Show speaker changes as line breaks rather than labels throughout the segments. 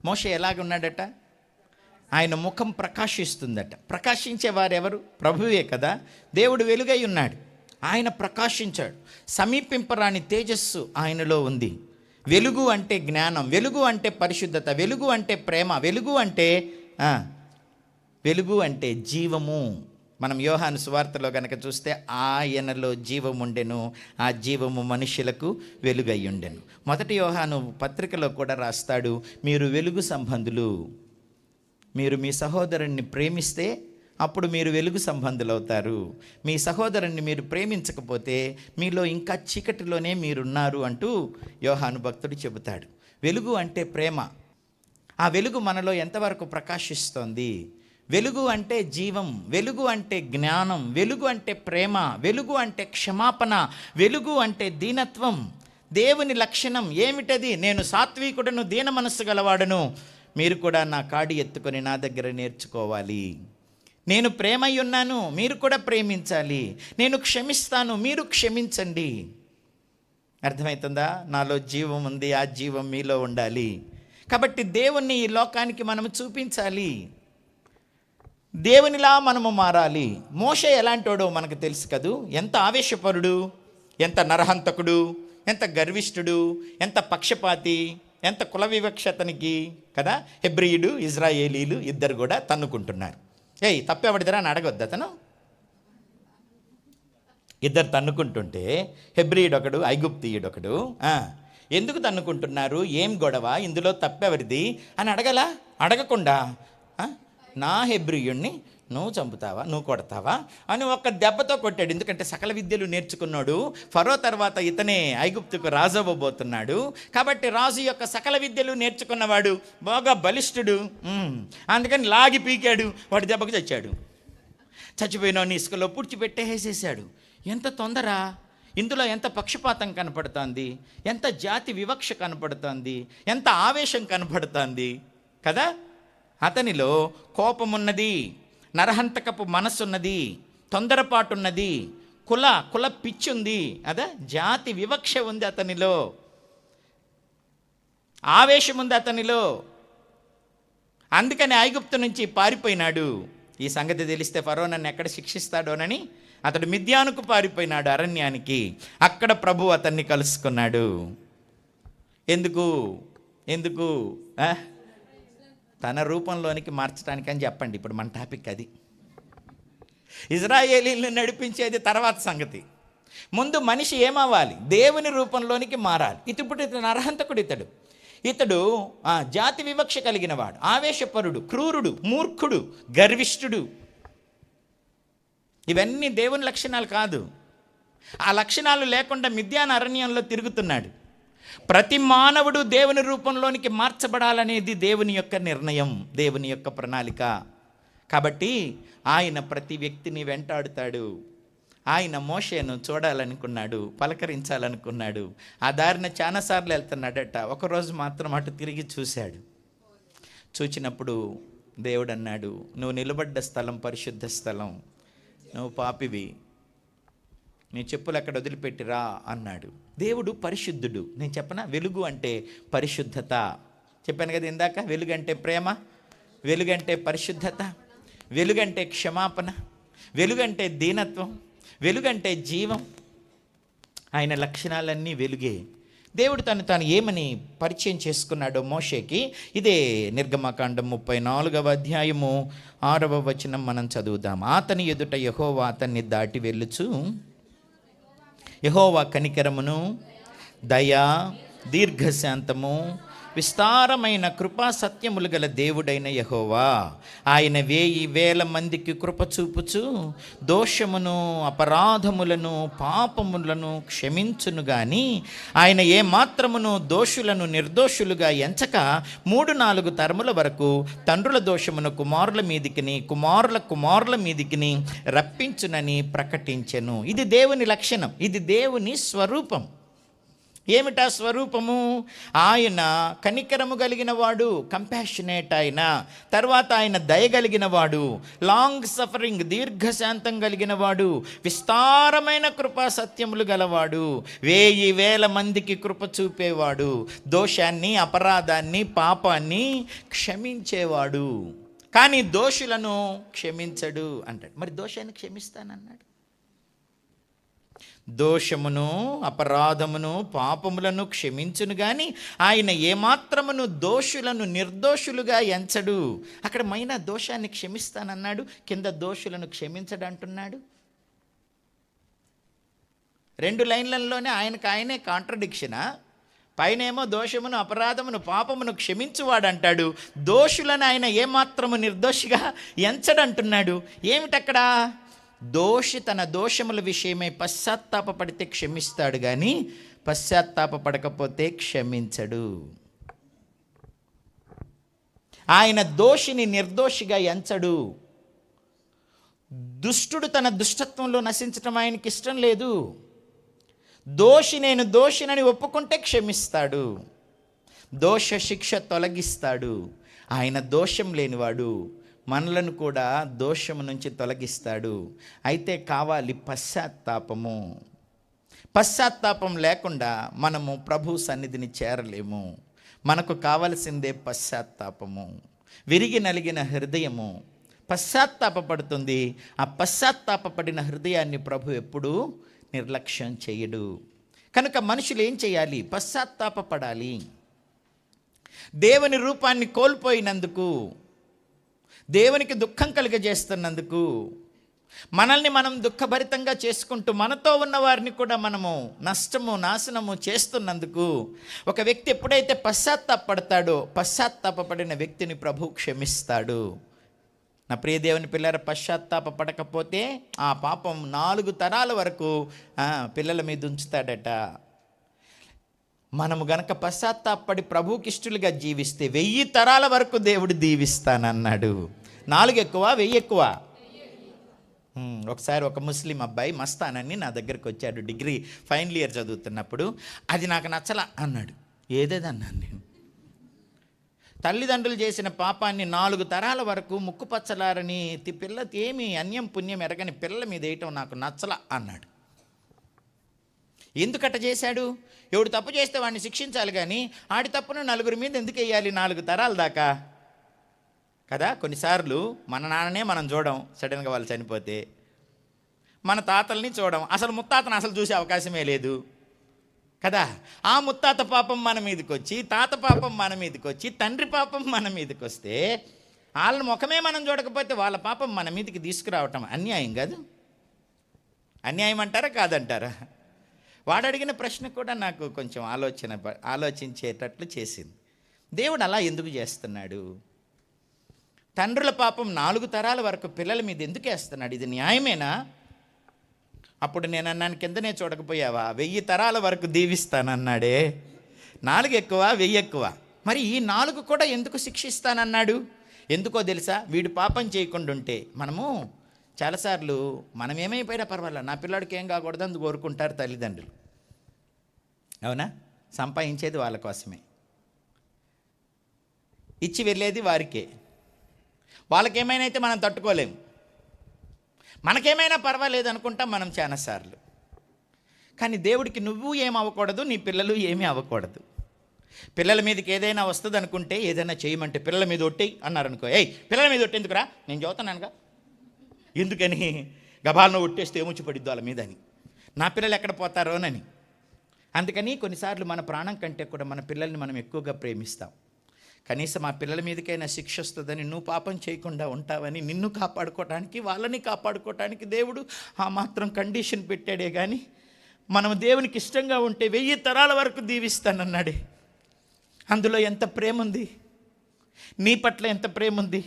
మోషే ఎలాగున్నాడట? ఆయన ముఖం ప్రకాశిస్తుందట. ప్రకాశించే వారెవరు? ప్రభువే కదా. దేవుడు వెలుగై ఉన్నాడు, ఆయన ప్రకాశించాడు. సమీపింపరాని తేజస్సు ఆయనలో ఉంది. వెలుగు అంటే జ్ఞానం, వెలుగు అంటే పరిశుద్ధత, వెలుగు అంటే ప్రేమ, వెలుగు అంటే జీవము. మనం యోహాను సువార్తలో కనుక చూస్తే ఆయనలో జీవం ఉండెను, ఆ జీవము మనుషులకు వెలుగై ఉండెను. మొదటి యోహాను పత్రికలో కూడా రాస్తాడు, మీరు వెలుగు సంబంధులు. మీరు మీ సహోదరుణ్ణి ప్రేమిస్తే అప్పుడు మీరు వెలుగు సంబంధులు అవుతారు. మీ సహోదరుణ్ణి మీరు ప్రేమించకపోతే మీలో ఇంకా చీకటిలోనే మీరున్నారు అంటూ యోహాను భక్తుడు చెబుతాడు. వెలుగు అంటే ప్రేమ. ఆ వెలుగు మనలో ఎంతవరకు ప్రకాశిస్తోంది? వెలుగు అంటే జీవం, వెలుగు అంటే జ్ఞానం, వెలుగు అంటే ప్రేమ, వెలుగు అంటే క్షమాపణ, వెలుగు అంటే దీనత్వం. దేవుని లక్షణం ఏమిటది? నేను సాత్వికుడను, దీన మనస్సు గలవాడను. మీరు కూడా నా కాడి ఎత్తుకొని నా దగ్గర నేర్చుకోవాలి. నేను ప్రేమై ఉన్నాను, మీరు కూడా ప్రేమించాలి. నేను క్షమిస్తాను, మీరు క్షమించండి. అర్థమవుతుందా? నాలో జీవం ఉంది, ఆ జీవం మీలో ఉండాలి. కాబట్టి దేవుణ్ణి ఈ లోకానికి మనము చూపించాలి, దేవునిలా మనము మారాలి. మోషే ఎలాంటోడో మనకు తెలుసు కదూ. ఎంత ఆవేశపరుడు, ఎంత నరహంతకుడు, ఎంత గర్విష్ఠుడు, ఎంత పక్షపాతి, ఎంత కుల వివక్షతనికి కదా. హెబ్రీయుడు, ఇజ్రాయేలీలు ఇద్దరు కూడా తన్నుకుంటున్నారు. తప్పెవడిదరా అని అడగొద్దు అతను. ఇద్దరు తన్నుకుంటుంటే హెబ్రీయుడు ఒకడు, ఐగుప్తీయుడు ఒకడు. ఎందుకు తన్నుకుంటున్నారు, ఏం గొడవ, ఇందులో తప్పెవరిది అని అడగకుండా నా హెబ్రీయుణ్ణి నువ్వు చంపుతావా, నువ్వు కొడతావా అని ఒక్క దెబ్బతో కొట్టాడు. ఎందుకంటే సకల విద్యలు నేర్చుకున్నాడు. ఫరో తర్వాత ఇతనే ఐగుప్తుకు రాజు అవ్వబోతున్నాడు. కాబట్టి రాజు యొక్క సకల విద్యలు నేర్చుకున్నవాడు, బాగా బలిష్ఠుడు. అందుకని లాగి పీకాడు, వాడి దెబ్బకు చచ్చాడు. చచ్చిపోయినోని ఇసుకలో పూడ్చిపెట్టేసేసాడు. ఎంత తొందర! ఇందులో ఎంత పక్షపాతం కనపడుతోంది, ఎంత జాతి వివక్ష కనపడుతోంది, ఎంత ఆవేశం కనపడుతోంది కదా. అతనిలో కోపమున్నది, నరహంతకపు మనస్సున్నది, తొందరపాటున్నది, కుల పిచ్చుంది, అదా జాతి వివక్ష ఉంది అతనిలో, ఆవేశం ఉంది అతనిలో. అందుకని ఐగుప్తు నుంచి పారిపోయినాడు. ఈ సంగతి తెలిస్తే ఫరో నన్ను ఎక్కడ శిక్షిస్తాడోనని అతడు మిద్యానుకు పారిపోయినాడు, అరణ్యానికి. అక్కడ ప్రభు అతన్ని కలుసుకున్నాడు. ఎందుకు తన రూపంలోనికి మార్చడానికి అని చెప్పండి. ఇప్పుడు మన టాపిక్ అది. ఇజ్రాయేలీలను నడిపించేది తర్వాత సంగతి. ముందు మనిషి ఏమవ్వాలి? దేవుని రూపంలోనికి మారాలి. ఇతడు నరహంతకుడు, ఇతడు జాతి వివక్ష కలిగిన వాడు, ఆవేశపరుడు, క్రూరుడు, మూర్ఖుడు, గర్విష్ఠుడు. ఇవన్నీ దేవుని లక్షణాలు కాదు. ఆ లక్షణాలు లేకుండా మిద్యాన అరణ్యంలో తిరుగుతున్నాడు. ప్రతి మానవుడు దేవుని రూపంలోనికి మార్చబడాలనేది దేవుని యొక్క నిర్ణయం, దేవుని యొక్క ప్రణాళిక. కాబట్టి ఆయన ప్రతి వ్యక్తిని వెంటాడుతాడు. ఆయన మోషేను చూడాలనుకున్నాడు, పలకరించాలనుకున్నాడు. ఆ దారిన చాలాసార్లు వెళ్తున్నాడట. ఒకరోజు మాత్రం అటు తిరిగి చూశాడు. చూచినప్పుడు దేవుడు అన్నాడు, నువ్వు నిలబడ్డ స్థలం పరిశుద్ధ స్థలం, నువ్వు పాపివి, నీ చెప్పులు అక్కడ వదిలిపెట్టిరా అన్నాడు. దేవుడు పరిశుద్ధుడు. నేను చెప్పనా, వెలుగు అంటే పరిశుద్ధత. చెప్పాను కదా ఇందాక, వెలుగంటే ప్రేమ, వెలుగంటే పరిశుద్ధత, వెలుగంటే క్షమాపణ, వెలుగంటే దీనత్వం, వెలుగంటే జీవం. ఆయన లక్షణాలన్నీ వెలుగే. దేవుడు తాను ఏమని పరిచయం చేసుకున్నాడో మోషేకి, ఇదే నిర్గమకాండం 34వ అధ్యాయము 6వ వచనం మనం చదువుదాం. అతని ఎదుట యెహోవా అతన్ని దాటి వెళ్ళుచు, యెహోవా కనికరమును, దయ, దీర్ఘశాంతము, విస్తారమైన కృపా సత్యములు గల దేవుడైన యెహోవా, ఆయన 1000 మందికి కృప చూపుచు దోషమును, అపరాధములను, పాపములను క్షమించును గాని ఆయన ఏమాత్రమును దోషులను నిర్దోషులుగా ఎంచక 3-4 తరముల వరకు తండ్రుల దోషమును కుమారుల మీదికిని, కుమారుల మీదికిని రప్పించునని ప్రకటించెను. ఇది దేవుని లక్షణం, ఇది దేవుని స్వరూపం. ఏమిటా స్వరూపము? ఆయన కనికరము కలిగిన వాడు, కంపాషనేట్ ఆయన. తర్వాత ఆయన దయగలిగిన వాడు, లాంగ్ సఫరింగ్, దీర్ఘశాంతం కలిగిన వాడు, విస్తారమైన కృపా సత్యములు గలవాడు, 1000 మందికి కృప చూపేవాడు, దోషాన్ని, అపరాధాన్ని, పాపాన్ని క్షమించేవాడు. కానీ దోషులను క్షమించడు అంటాడు. మరి దోషాన్ని క్షమిస్తానన్నాడు. దోషమును, అపరాధమును, పాపములను క్షమించును కానీ ఆయన ఏమాత్రమును దోషులను నిర్దోషులుగా ఎంచడు. అక్కడ మైన దోషాన్ని క్షమిస్తానన్నాడు, కింద దోషులను క్షమించడు అంటున్నాడు. 2 లైన్లలోనే ఆయనే కాంట్రడిక్షనా? పైనేమో దోషమును, అపరాధమును, పాపమును క్షమించువాడు అంటాడు, దోషులను ఆయన ఏమాత్రము నిర్దోషిగా ఎంచడంటున్నాడు. ఏమిటక్కడ? దోషి తన దోషముల విషయమై పశ్చాత్తాపపడితే క్షమిస్తాడు కానీ పశ్చాత్తాపపడకపోతే క్షమించడు. ఆయన దోషిని నిర్దోషిగా ఎంచడు. దుష్టుడు తన దుష్టత్వంలో నశించటం ఆయనకి ఇష్టం లేదు. నేను దోషినని ఒప్పుకుంటే క్షమిస్తాడు, దోష శిక్ష తొలగిస్తాడు. ఆయన దోషం లేనివాడు, మనలను కూడా దోషము నుంచి తొలగిస్తాడు. అయితే కావాలి పశ్చాత్తాపము. పశ్చాత్తాపం లేకుండా మనము ప్రభు సన్నిధిని చేరలేము. మనకు కావలసిందే పశ్చాత్తాపము. విరిగి నలిగిన హృదయము పశ్చాత్తాపపడుతుంది. ఆ పశ్చాత్తాపపడిన హృదయాన్ని ప్రభు ఎప్పుడూ నిర్లక్ష్యం చేయడు. కనుక మనుషులు ఏం చేయాలి? పశ్చాత్తాపపడాలి. దేవుని రూపాన్ని కోల్పోయినందుకు, దేవునికి దుఃఖం కలిగజేస్తున్నందుకు, మనల్ని మనం దుఃఖభరితంగా చేసుకుంటూ మనతో ఉన్న వారిని కూడా మనము నష్టము, నాశనము చేస్తున్నందుకు ఒక వ్యక్తి ఎప్పుడైతే పశ్చాత్తాపడతాడో, పశ్చాత్తాపడిన వ్యక్తిని ప్రభు క్షమిస్తాడు. నా ప్రియ దేవుని పిల్లల, పశ్చాత్తాపడకపోతే ఆ పాపం 4 తరాల వరకు పిల్లల మీద ఉంచుతాడట. మనము గనక పశ్చాత్తాపడి ప్రభువుకి ఇష్టలుగా జీవిస్తే 1000 తరాల వరకు దేవుడు దీవిస్తానన్నాడు. 4 ఎక్కువ, 1000 ఎక్కువ? ఒకసారి ఒక ముస్లిం అబ్బాయి మస్తానని నా దగ్గరికి వచ్చాడు. డిగ్రీ ఫైనల్ ఇయర్ చదువుతున్నప్పుడు. అది నాకు నచ్చలా అన్నాడు. ఏదేదన్నాను నేను. తల్లిదండ్రులు చేసిన పాపాన్ని 4 తరాల వరకు ముక్కుపచ్చలారని పిల్ల ఏమి అన్యం పుణ్యం ఎరగని పిల్లల మీద వేయటం నాకు నచ్చలా అన్నాడు. ఎందుకట్ట చేశాడు? ఎవడు తప్పు చేస్తే వాడిని శిక్షించాలి కానీ ఆడి తప్పును 4 మీద ఎందుకు వేయాలి 4 తరాల దాకా? కదా, కొన్నిసార్లు మన నాన్ననే మనం చూడం, సడన్గా వాళ్ళు చనిపోతే. మన తాతల్ని చూడం, అసలు ముత్తాతను అసలు చూసే అవకాశమే లేదు కదా. ఆ ముత్తాత పాపం మన మీదకి వచ్చి, తాత పాపం మన మీదకి వచ్చి, తండ్రి పాపం మన మీదకి వస్తే వాళ్ళ ముఖమే మనం చూడకపోతే వాళ్ళ పాపం మన మీదకి తీసుకురావటం అన్యాయం కాదు? అన్యాయం అంటారా కాదంటారా? వాడు అడిగిన ప్రశ్న కూడా నాకు కొంచెం ఆలోచించేటట్లు చేసింది. దేవుడు అలా ఎందుకు చేస్తున్నాడు? తండ్రుల పాపం 4 తరాల వరకు పిల్లల మీద ఎందుకు వేస్తున్నాడు? ఇది న్యాయమేనా? అప్పుడు నేను అన్నాను, కిందనే చూడకపోయావా? 1000 తరాల వరకు దీవిస్తానన్నాడే. 4 ఎక్కువ, 1000 ఎక్కువ? మరి ఈ 4 కూడా ఎందుకు శిక్షిస్తానన్నాడు? ఎందుకో తెలుసా? వీడు పాపం చేయకుండా ఉంటే మనము చాలాసార్లు మనం ఏమైపోయినా పర్వాలేదు, నా పిల్లాడికి ఏం కాకూడదు అని కోరుకుంటారు తల్లిదండ్రులు. అవునా? సంపాదించేది వాళ్ళ కోసమే, ఇచ్చి వెళ్ళేది వారికే. వాళ్ళకేమైనా అయితే మనం తట్టుకోలేము, మనకేమైనా పర్వాలేదు అనుకుంటాం మనం చాలాసార్లు. కానీ దేవుడికి నువ్వు ఏం అవ్వకూడదు, నీ పిల్లలు ఏమీ అవ్వకూడదు. పిల్లల మీదకి ఏదైనా వస్తుంది అనుకుంటే, ఏదైనా చేయమంటే పిల్లల మీద ఒట్టేయి అన్నారనుకో, ఏయ్ పిల్లల మీద ఒట్టేందుకురా, నేను చదువుతున్నానుగా, ఎందుకని గబాలను ఒట్టేస్తే ఏమొచ్చి పడిద్దు వాళ్ళ మీద అని, నా పిల్లలు ఎక్కడ పోతారోనని. అందుకని కొన్నిసార్లు మన ప్రాణం కంటే కూడా మన పిల్లల్ని మనం ఎక్కువగా ప్రేమిస్తాం. కనీసం ఆ పిల్లల మీదకైనా శిక్ష వస్తుందని, నువ్వు పాపం చేయకుండా ఉంటావని, నిన్ను కాపాడుకోవటానికి, వాళ్ళని కాపాడుకోవటానికి దేవుడు ఆ మాత్రం కండిషన్ పెట్టాడే. కానీ మనం దేవునికి ఇష్టంగా ఉంటే 1000 తరాల వరకు దీవిస్తానన్నాడే. అందులో ఎంత ప్రేమ ఉంది, నీ పట్ల ఎంత ప్రేమ ఉంది.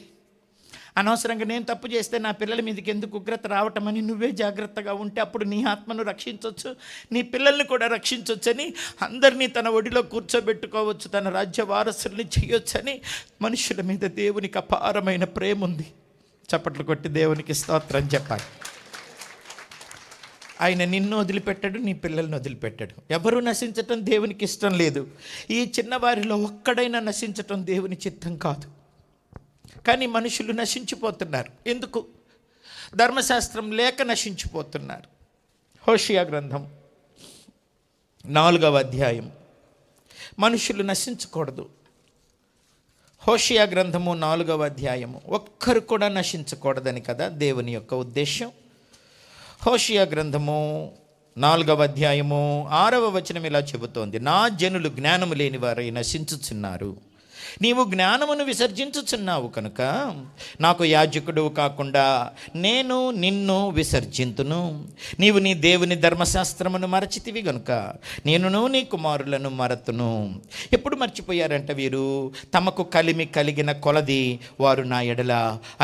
అనవసరంగా నేను తప్పు చేస్తే నా పిల్లల మీదకి ఎందుకు ఉగ్రత రావటమని నువ్వే జాగ్రత్తగా ఉంటే అప్పుడు నీ ఆత్మను రక్షించవచ్చు, నీ పిల్లల్ని కూడా రక్షించవచ్చని, అందరినీ తన ఒడిలో కూర్చోబెట్టుకోవచ్చు, తన రాజ్య వారసుల్ని చేయొచ్చని మనుషుల మీద దేవునికి అపారమైన ప్రేమ ఉంది. చప్పట్లు కొట్టి దేవునికి స్తోత్రం చెప్పాలి. ఆయన నిన్ను వదిలిపెట్టాడు, నీ పిల్లల్ని వదిలిపెట్టాడు. ఎవరు నశించటం దేవునికి ఇష్టం లేదు. ఈ చిన్నవారిలో ఒక్కడైనా నశించటం దేవుని చిత్తం కాదు. కానీ మనుషులు నశించిపోతున్నారు. ఎందుకు? ధర్మశాస్త్రం లేక నశించిపోతున్నారు. హోషియా గ్రంథం 4వ అధ్యాయం. మనుషులు నశించకూడదు. హోషియా గ్రంథము 4వ అధ్యాయము. ఒక్కరు కూడా నశించకూడదని కదా దేవుని యొక్క ఉద్దేశం. హోషియా గ్రంథము 4వ అధ్యాయము 6వ వచనం ఇలా చెబుతోంది, నా జనులు జ్ఞానము లేని వారై నశించుచున్నారు. నీవు జ్ఞానమును విసర్జించుచున్నావు కనుక నాకు యాజకుడు కాకుండా నేను నిన్ను విసర్జింతును. నీవు నీ దేవుని ధర్మశాస్త్రమును మరచితివి గనుక నేనును నీ కుమారులను మరతును. ఎప్పుడు మర్చిపోయారంట వీరు? తమకు కలిమి కలిగిన కొలది వారు నా ఎడల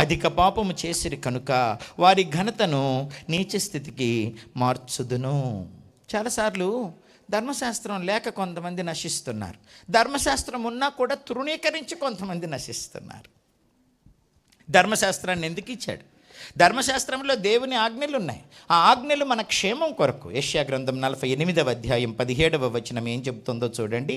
అధిక పాపము చేసిరి కనుక వారి ఘనతను నీచ స్థితికి మార్చుదును. చాలాసార్లు ధర్మశాస్త్రం లేక కొంతమంది నశిస్తున్నారు. ధర్మశాస్త్రం ఉన్నా కూడా తృణీకరించి కొంతమంది నశిస్తున్నారు. ధర్మశాస్త్రాన్ని ఎందుకు ఇచ్చాడు? ధర్మశాస్త్రంలో దేవుని ఆజ్ఞలు ఉన్నాయి. ఆ ఆజ్ఞలు మన క్షేమం కొరకు. యెషయా గ్రంథం 48వ అధ్యాయం 17వ వచనం ఏం చెబుతుందో చూడండి.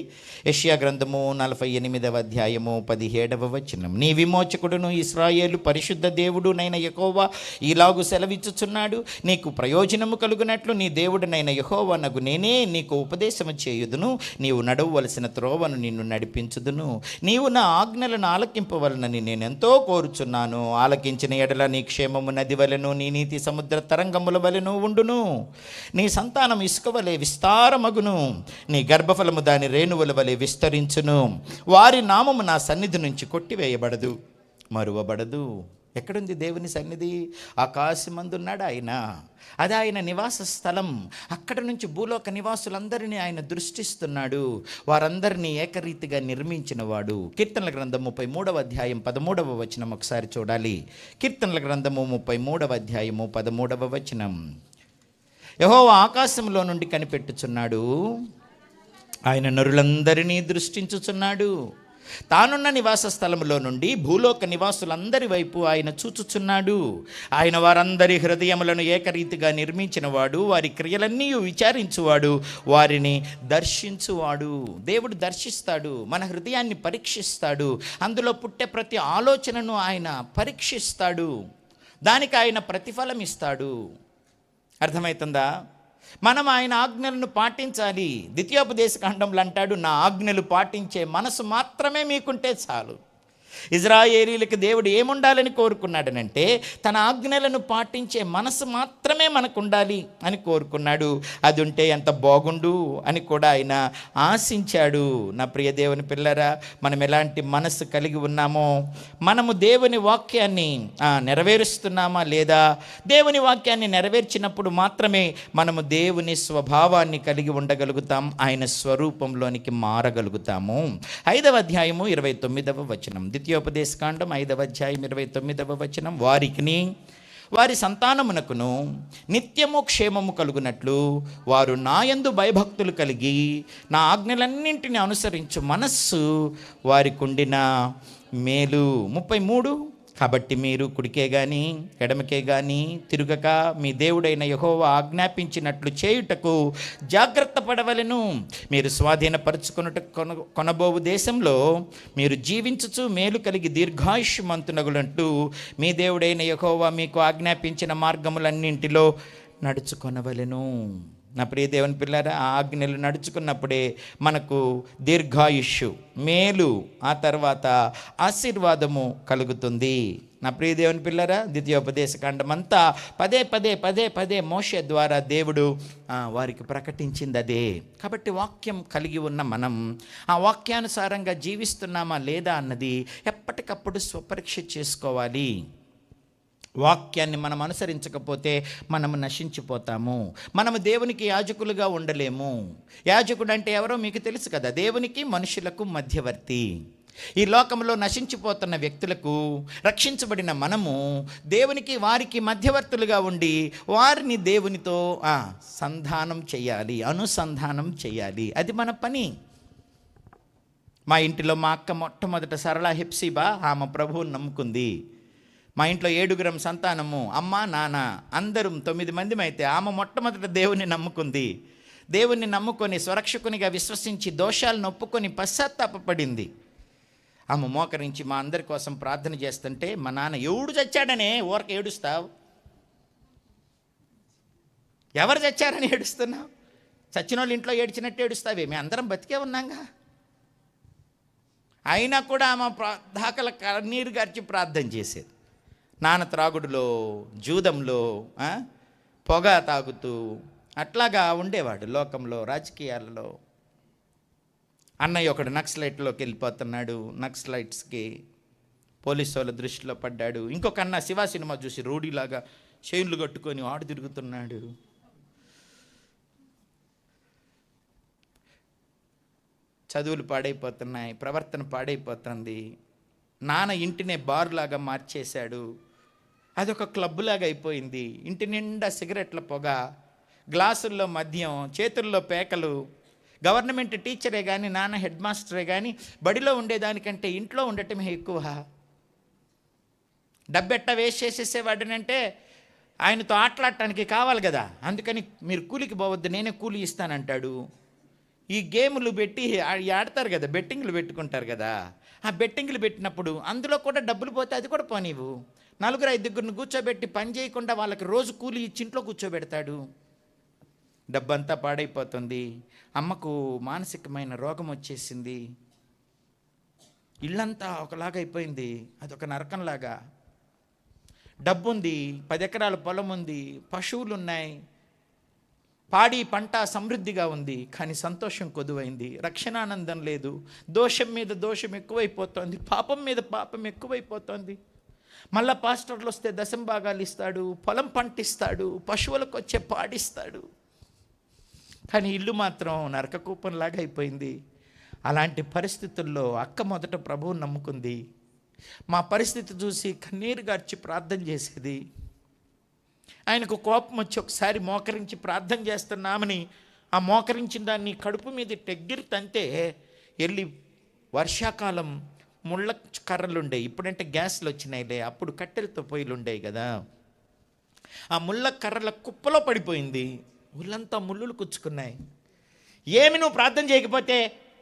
యెషయా గ్రంథము 48వ అధ్యాయము 17వ వచనం, నీ విమోచకుడును ఇశ్రాయేలు పరిశుద్ధ దేవుడు నైన యెహోవా ఈలాగు సెలవిచ్చుచున్నాడు, నీకు ప్రయోజనము కలుగునట్లు నీ దేవుడునైన యెహోవా నగు నేనే నీకు ఉపదేశము చేయుదును, నీవు నడవవలసిన త్రోవను నిన్ను నడిపించుదును. నీవు నా ఆజ్ఞలను ఆలకింపవలనని నేనెంతో కోరుచున్నాను. ఆలకించిన ఎడల నీ క్షేమము నది వలెను, నీ నీతి సముద్ర తరంగముల వలెను ఉండును. నీ సంతానం ఇసుక వలె విస్తారమగును, నీ గర్భఫలము దాని రేణువుల వలె విస్తరించును. వారి నామము నా సన్నిధి నుంచి కొట్టివేయబడదు, మరువబడదు. ఎక్కడుంది దేవుని సన్నిధి? ఆకాశమందున్నాడు ఆయన. అది ఆయన నివాస స్థలం. అక్కడ నుంచి భూలోక నివాసులందరినీ ఆయన దృష్టిస్తున్నాడు. వారందరినీ ఏకరీతిగా నిర్మించినవాడు. కీర్తనల గ్రంథం 33వ అధ్యాయం 13వ వచనం ఒకసారి చూడాలి. కీర్తనల గ్రంథము 33వ అధ్యాయము 13వ వచనం, యెహోవా ఆకాశంలో నుండి కనిపెట్టుచున్నాడు, ఆయన నరులందరినీ దృష్టించుచున్నాడు. తానున్న నివాస స్థలంలో నుండి భూలోక నివాసులందరి వైపు ఆయన చూచుచున్నాడు. ఆయన వారందరి హృదయములను ఏకరీతిగా నిర్మించినవాడు, వారి క్రియలన్నీ విచారించువాడు, వారిని దర్శించువాడు. దేవుడు దర్శిస్తాడు, మన హృదయాన్ని పరీక్షిస్తాడు. అందులో పుట్టే ప్రతి ఆలోచనను ఆయన పరీక్షిస్తాడు, దానికి ఆయన ప్రతిఫలం ఇస్తాడు. అర్థమవుతుందా? మనం ఆయన ఆజ్ఞలను పాటించాలి. ద్వితీయోపదేశకాండంలో అంటాడు, నా ఆజ్ఞలు పాటించే మనసు మాత్రమే మీకుంటే చాలు. ఇజ్రాయేలీలకు దేవుడు ఏముండాలని కోరుకున్నాడనంటే తన ఆజ్ఞలను పాటించే మనసు మాత్రమే మనకు ఉండాలి అని కోరుకున్నాడు. అది ఉంటే ఎంత బాగుండు అని కూడా ఆయన ఆశించాడు. నా ప్రియ దేవుని పిల్లరా, మనం ఎలాంటి మనసు కలిగి ఉన్నామో, మనము దేవుని వాక్యాన్ని నెరవేరుస్తున్నామా లేదా? దేవుని వాక్యాన్ని నెరవేర్చినప్పుడు మాత్రమే మనము దేవుని స్వభావాన్ని కలిగి ఉండగలుగుతాం, ఆయన స్వరూపంలోనికి మారగలుగుతాము. 5వ అధ్యాయము 29వ వచనం, ద్వితీయోపదేశకాండం 5వ అధ్యాయం 29వ వచనం, వారికిని వారి సంతానమునకును నిత్యము క్షేమము కలుగునట్లు వారు నాయందు భయభక్తులు కలిగి నా ఆజ్ఞలన్నింటినీ అనుసరించు మనస్సు వారికి ఉండిన మేలు. 33, కాబట్టి మీరు కుడికే గాని ఎడమకే గాని తిరుగక మీ దేవుడైన యెహోవా ఆజ్ఞాపించినట్లు చేయుటకు జాగ్రత్త పడవలెను. మీరు స్వాధీనపరుచుకొనుట కొనబోవు దేశంలో మీరు జీవించుచు మేలు కలిగి దీర్ఘాయుష్మంతునగులంటూ మీ దేవుడైన యెహోవా మీకు ఆజ్ఞాపించిన మార్గములన్నింటిలో నడుచుకొనవలెను. నా ప్రియ దేవుని పిల్లారా, ఆ ఆజ్ఞలు నడుచుకున్నప్పుడే మనకు దీర్ఘాయుష్యు, మేలు, ఆ తర్వాత ఆశీర్వాదము కలుగుతుంది. నా ప్రియ దేవుని పిల్లరా, ద్వితీయోపదేశకాండం అంతా పదే పదే పదే పదే మోషే ద్వారా దేవుడు వారికి ప్రకటించింది అదే. కాబట్టి వాక్యం కలిగి ఉన్న మనం ఆ వాక్యానుసారంగా జీవిస్తున్నామా లేదా అన్నది ఎప్పటికప్పుడు స్వపరీక్ష చేసుకోవాలి. వాక్యాన్ని మనం అనుసరించకపోతే మనము నశించిపోతాము. మనము దేవునికి యాజకులుగా ఉండలేము. యాజకుడు అంటే ఎవరో మీకు తెలుసు కదా, దేవునికి మనుషులకు మధ్యవర్తి. ఈ లోకంలో నశించిపోతున్న వ్యక్తులకు రక్షించబడిన మనము దేవునికి వారికి మధ్యవర్తులుగా ఉండి వారిని దేవునితో సంధానం చేయాలి, అనుసంధానం చేయాలి. అది మన పని. మా ఇంటిలో మా అక్క మొట్టమొదట సరళ హెప్సిబా ఆమె ప్రభువుని నమ్ముకుంది. మా ఇంట్లో 7 సంతానము, అమ్మ నాన్న అందరం 9 మంది అయితే ఆమె మొట్టమొదట దేవుణ్ణి నమ్ముకుంది. దేవుణ్ణి నమ్ముకొని స్వరక్షకునిగా విశ్వసించి దోషాలను ఒప్పుకొని పశ్చాత్తాపపడింది. ఆమె మోకరించి మా అందరి కోసం ప్రార్థన చేస్తుంటే మా నాన్న ఎవడు చచ్చాడనే ఊరక ఏడుస్తావు, ఎవరు చచ్చారని ఏడుస్తున్నావు, చచ్చిన వాళ్ళు ఇంట్లో ఏడ్చినట్టు ఏడుస్తావే, మేము అందరం బతికే ఉన్నాగా. అయినా కూడా ఆమె దాకల కన్నీరు గార్చి ప్రార్థన చేసేది. నాన్న త్రాగుడులో, జూదంలో, పొగ తాగుతూ అట్లాగా ఉండేవాడు లోకంలో, రాజకీయాలలో. అన్నయ్య ఒకడు నక్సలైట్లోకి వెళ్ళిపోతున్నాడు, నక్సలైట్స్కి పోలీసు వాళ్ళ దృష్టిలో పడ్డాడు. ఇంకొక అన్న శివ సినిమా చూసి రౌడీలాగా చైన్లు కట్టుకొని ఆడు తిరుగుతున్నాడు. చదువులు పాడైపోతున్నాయి, ప్రవర్తన పాడైపోతుంది. నాన్న ఇంటినే బారులాగా మార్చేశాడు, అదొక క్లబ్లాగా అయిపోయింది. ఇంటి నిండా సిగరెట్ల పొగ, గ్లాసుల్లో మద్యం, చేతుల్లో పేకలు. గవర్నమెంట్ టీచరే కానీ, నాన్న హెడ్ మాస్టరే కానీ బడిలో ఉండేదానికంటే ఇంట్లో ఉండటమే ఎక్కువ. డబ్బెట్ట వేస్ట్ చేసేసేవాడినంటే ఆయనతో ఆటలాడటానికి కావాలి కదా, అందుకని మీరు కూలికి పోవద్దు, నేనే కూలి ఇస్తానంటాడు. ఈ గేములు పెట్టి ఆడతారు కదా, బెట్టింగ్లు పెట్టుకుంటారు కదా, ఆ బెట్టింగ్లు పెట్టినప్పుడు అందులో కూడా డబ్బులు పోతే అది కూడా పోనీవు. 4-5 కూర్చోబెట్టి పని చేయకుండా వాళ్ళకి రోజు కూలి ఇచ్చి ఇంట్లో కూర్చోబెడతాడు. డబ్బంతా పాడైపోతుంది. అమ్మకు మానసికమైన రోగం వచ్చేసింది. ఇల్లంతా ఒకలాగా అయిపోయింది, అదొక నరకంలాగా. డబ్బు ఉంది, 10 ఎకరాల పొలం ఉంది, పశువులు ఉన్నాయి, పాడి పంట సమృద్ధిగా ఉంది. కానీ సంతోషం కొదువైంది, రక్షణానందం లేదు. దోషం మీద దోషం ఎక్కువైపోతుంది, పాపం మీద పాపం ఎక్కువైపోతుంది. మళ్ళా పాస్టర్లు వస్తే దశంభాగాలు ఇస్తాడు, పొలం పంటిస్తాడు, పశువులకు వచ్చే పాడిస్తాడు. కానీ ఇల్లు మాత్రం నరకకూపంలాగా అయిపోయింది. అలాంటి పరిస్థితుల్లో అక్క మొదట ప్రభువుని నమ్ముకుంది. మా పరిస్థితి చూసి కన్నీరు గార్చి ప్రార్థన చేసేది. ఆయనకు కోపం వచ్చి ఒకసారి మోకరించి ప్రార్థన చేస్తున్నామని ఆ మోకరించిన దాన్ని కడుపు మీద టెగ్గిరి తంతే వెళ్ళి, వర్షాకాలం ముళ్ళ కర్రలు ఉండేవి, ఇప్పుడంటే గ్యాస్లు వచ్చినాయిలే, అప్పుడు కట్టెలతో పొయ్యిలు ఉండేవి కదా, ఆ ముళ్ళ కర్రల కుప్పలో పడిపోయింది. ముళ్ళంతా ముళ్ళులు కుచ్చుకున్నాయి. ఏమి నువ్వు ప్రార్థన చేయకపోతే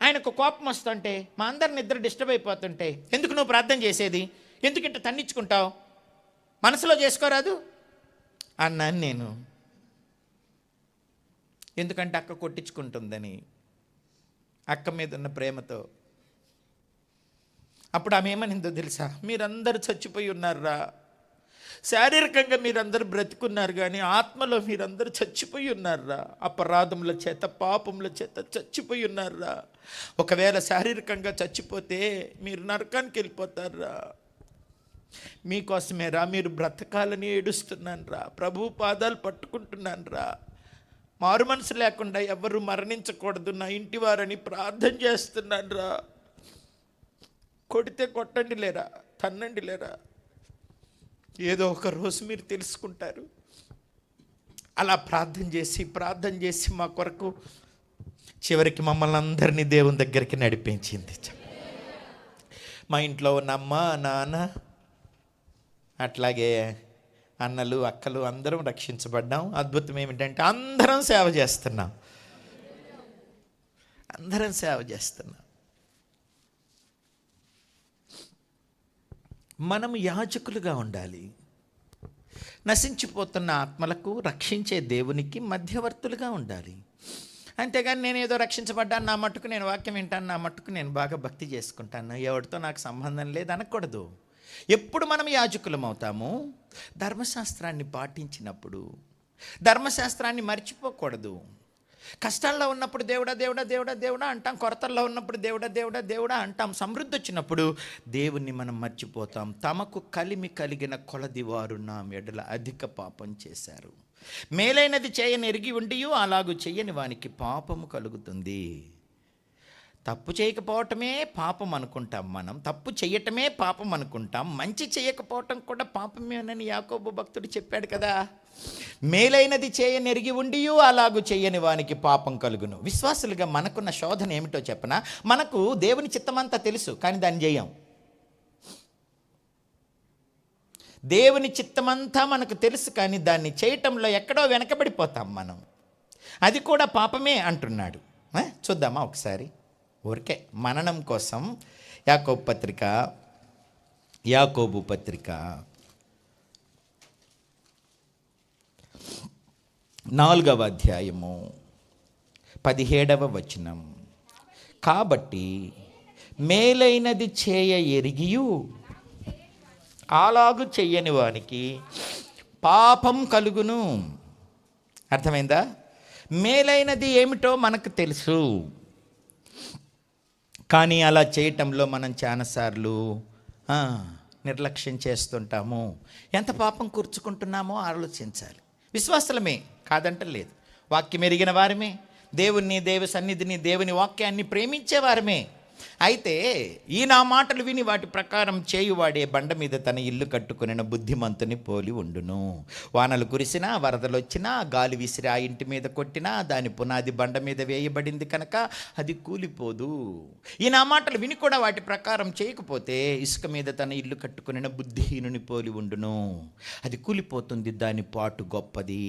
ఆయనకు కోపం వస్తుంటే, మా అందరి నిద్ర డిస్టర్బ్ అయిపోతుంటే ఎందుకు నువ్వు ప్రార్థన చేసేది, ఎందుకు ఇంత తన్నించుకుంటావు, మనసులో చేసుకోరాదు అన్నాను నేను. ఎందుకంటే అక్క కొట్టించుకుంటుందని, అక్క మీద ఉన్న ప్రేమతో. అప్పుడు ఆమె ఏమనిందో తెలుసా, మీరందరూ చచ్చిపోయి ఉన్నారా, శారీరకంగా మీరందరూ బ్రతుకున్నారు కానీ ఆత్మలో మీరందరూ చచ్చిపోయి ఉన్నారా, అపరాధముల చేత పాపముల చేత చచ్చిపోయి ఉన్నారా. ఒకవేళ శారీరకంగా చచ్చిపోతే మీరు నరకానికి వెళ్ళిపోతారా. మీకోసమేరా మీరు బ్రతకాలని ఏడుస్తున్నాను రా, ప్రభు పాదాలు పట్టుకుంటున్నాను రా, మారు మనసు లేకుండా ఎవరు మరణించకూడదు నా ఇంటి వారని ప్రార్థన చేస్తున్నాను రా. కొడితే కొట్టండి లేరా, తన్నండి లేరా, ఏదో ఒక రోజు మీరు తెలుసుకుంటారు. అలా ప్రార్థన చేసి మా కొరకు చివరికి మమ్మల్ని అందరినీ దేవుని దగ్గరికి నడిపించింది. మా ఇంట్లో ఉన్న అమ్మ నాన్న అట్లాగే అన్నలు అక్కలు అందరం రక్షించబడ్డాం. అద్భుతం ఏమిటంటే అందరం సేవ చేస్తున్నాం. మనము యాజకులుగా ఉండాలి. నశించిపోతున్న ఆత్మలకు రక్షించే దేవునికి మధ్యవర్తులుగా ఉండాలి. అంతేగాని నేను ఏదో రక్షించబడ్డాను, నా మట్టుకు నేను వాక్యం వింటాను, నా మట్టుకు నేను బాగా భక్తి చేసుకుంటాను, ఎవరితో నాకు సంబంధం లేదు అనకూడదు. ఎప్పుడు మనం యాజకులం అవుతాము, ధర్మశాస్త్రాన్ని పాటించినప్పుడు. ధర్మశాస్త్రాన్ని మర్చిపోకూడదు. కష్టాల్లో ఉన్నప్పుడు దేవుడా దేవుడా దేవుడా దేవుడా అంటాం, కొరతల్లో ఉన్నప్పుడు దేవుడా దేవుడా దేవుడా అంటాం, సమృద్ధి వచ్చినప్పుడు దేవుణ్ణి మనం మర్చిపోతాం. తమకు కలిమి కలిగిన కొలది వారు నా ఎడల అధిక పాపం చేశారు, మేలైనది చేయని ఎరిగి ఉండి అలాగూ చెయ్యని వానికి పాపము కలుగుతుంది. తప్పు చేయకపోవటమే పాపం అనుకుంటాం మనం, తప్పు చేయటమే పాపం అనుకుంటాం, మంచి చేయకపోవటం కూడా పాపమేనని యాకోబు భక్తుడు చెప్పాడు కదా. మేలైనది చేయని ఎరిగి ఉండి అలాగూ చెయ్యని వానికి పాపం కలుగును. విశ్వాసులుగా మనకున్న శోధన ఏమిటో చెప్పనా, మనకు దేవుని చిత్తమంతా తెలుసు కానీ దాన్ని చేయం. దేవుని చిత్తమంతా మనకు తెలుసు, కానీ దాన్ని చేయటంలో ఎక్కడో వెనకబడిపోతాం మనం. అది కూడా పాపమే అంటున్నాడు. చూద్దామా ఒకసారి, ఊరికే మననం కోసం. యాకోబు పత్రిక 4వ అధ్యాయము 17వ వచనం. కాబట్టి మేలైనది చేయ ఎరిగియు అలాగు చెయ్యని వానికి పాపం కలుగును. అర్థమైందా? మేలైనది ఏమిటో మనకు తెలుసు, కానీ అలా చేయటంలో మనం చాలాసార్లు నిర్లక్ష్యం చేస్తుంటాము. ఎంత పాపం కూర్చుకుంటున్నామో ఆలోచించాలి. విశ్వాసులమే, కాదంటలేదు. వాక్యం ఎరిగిన వారమే, దేవుని, దేవ సన్నిధిని, దేవుని వాక్యాన్ని ప్రేమించేవారమే. అయితే ఈ నా మాటలు విని వాటి ప్రకారం చేయువాడే బండ మీద తన ఇల్లు కట్టుకుని బుద్ధిమంతుని పోలి ఉండును. వానలు కురిసినా, వరదలు వచ్చినా, గాలి విసిరి ఆ ఇంటి మీద కొట్టినా దాని పునాది బండ మీద వేయబడింది కనుక అది కూలిపోదు. ఈ నా మాటలు విని కూడా వాటి ప్రకారం చేయకపోతే ఇసుక మీద తన ఇల్లు కట్టుకుని బుద్ధిహీనుని పోలి ఉండును. అది కూలిపోతుంది, దాని పాటు గొప్పది.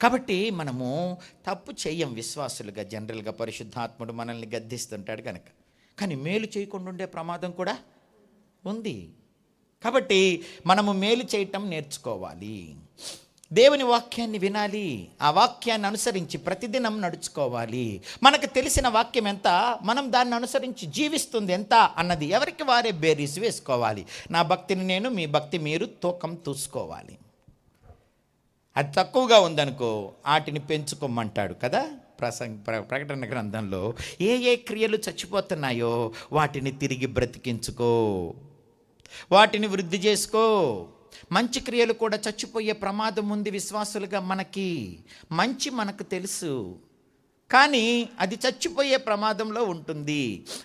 కాబట్టి మనము తప్పు చెయ్యం విశ్వాసులుగా. జనరల్గా పరిశుద్ధాత్ముడు మనల్ని గద్దిస్తుంటాడు కనుక. కానీ మేలు చేయకుండా ఉండే ప్రమాదం కూడా ఉంది. కాబట్టి మనము మేలు చేయటం నేర్చుకోవాలి. దేవుని వాక్యాన్ని వినాలి, ఆ వాక్యాన్ని అనుసరించి ప్రతిదినం నడుచుకోవాలి. మనకు తెలిసిన వాక్యం ఎంత, మనం దాన్ని అనుసరించి జీవిస్తుంది ఎంత అన్నది ఎవరికి వారే బేరీస్ వేసుకోవాలి. నా భక్తిని నేను, మీ భక్తి మీరు తూకం చూసుకోవాలి. అది తక్కువగా ఉందనుకో వాటిని పెంచుకోమంటాడు కదా ప్రకటన గ్రంథంలో. ఏ క్రియలు చచ్చిపోతున్నాయో వాటిని తిరిగి బ్రతికించుకో, వాటిని వృద్ధి చేసుకో. మంచి క్రియలు కూడా చచ్చిపోయే ప్రమాదం ఉంది విశ్వాసులుగా. మనకు తెలుసు, కానీ అది చచ్చిపోయే ప్రమాదంలో ఉంటుంది,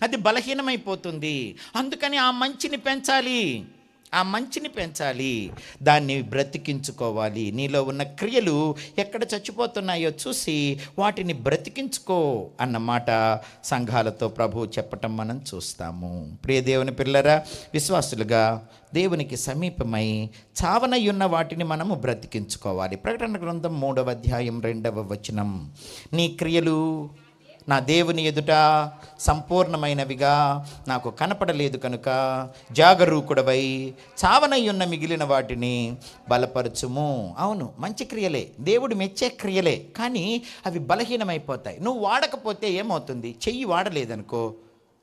అది బలహీనమైపోతుంది. అందుకని ఆ మంచిని పెంచాలి, దాన్ని బ్రతికించుకోవాలి. నీలో ఉన్న క్రియలు ఎక్కడ చచ్చిపోతున్నాయో చూసి వాటిని బ్రతికించుకో అన్నమాట సంఘాలతో ప్రభువు చెప్పటం మనం చూస్తాము. ప్రియ దేవుని పిల్లరా, విశ్వాసులుగా దేవునికి సమీపమై చావనయున్న వాటిని మనము బ్రతికించుకోవాలి. ప్రకటన గ్రంథం 3వ అధ్యాయం 2వ వచనం. నీ క్రియలు నా దేవుని ఎదుట సంపూర్ణమైనవిగా నాకు కనపడలేదు కనుక జాగరూకుడవై చావనయ్యున్న మిగిలిన వాటిని బలపరచుము. అవును, మంచి క్రియలే, దేవుడు మెచ్చే క్రియలే, కానీ అవి బలహీనమైపోతాయి. నువ్వు వాడకపోతే ఏమవుతుంది? చెయ్యి వాడలేదనుకో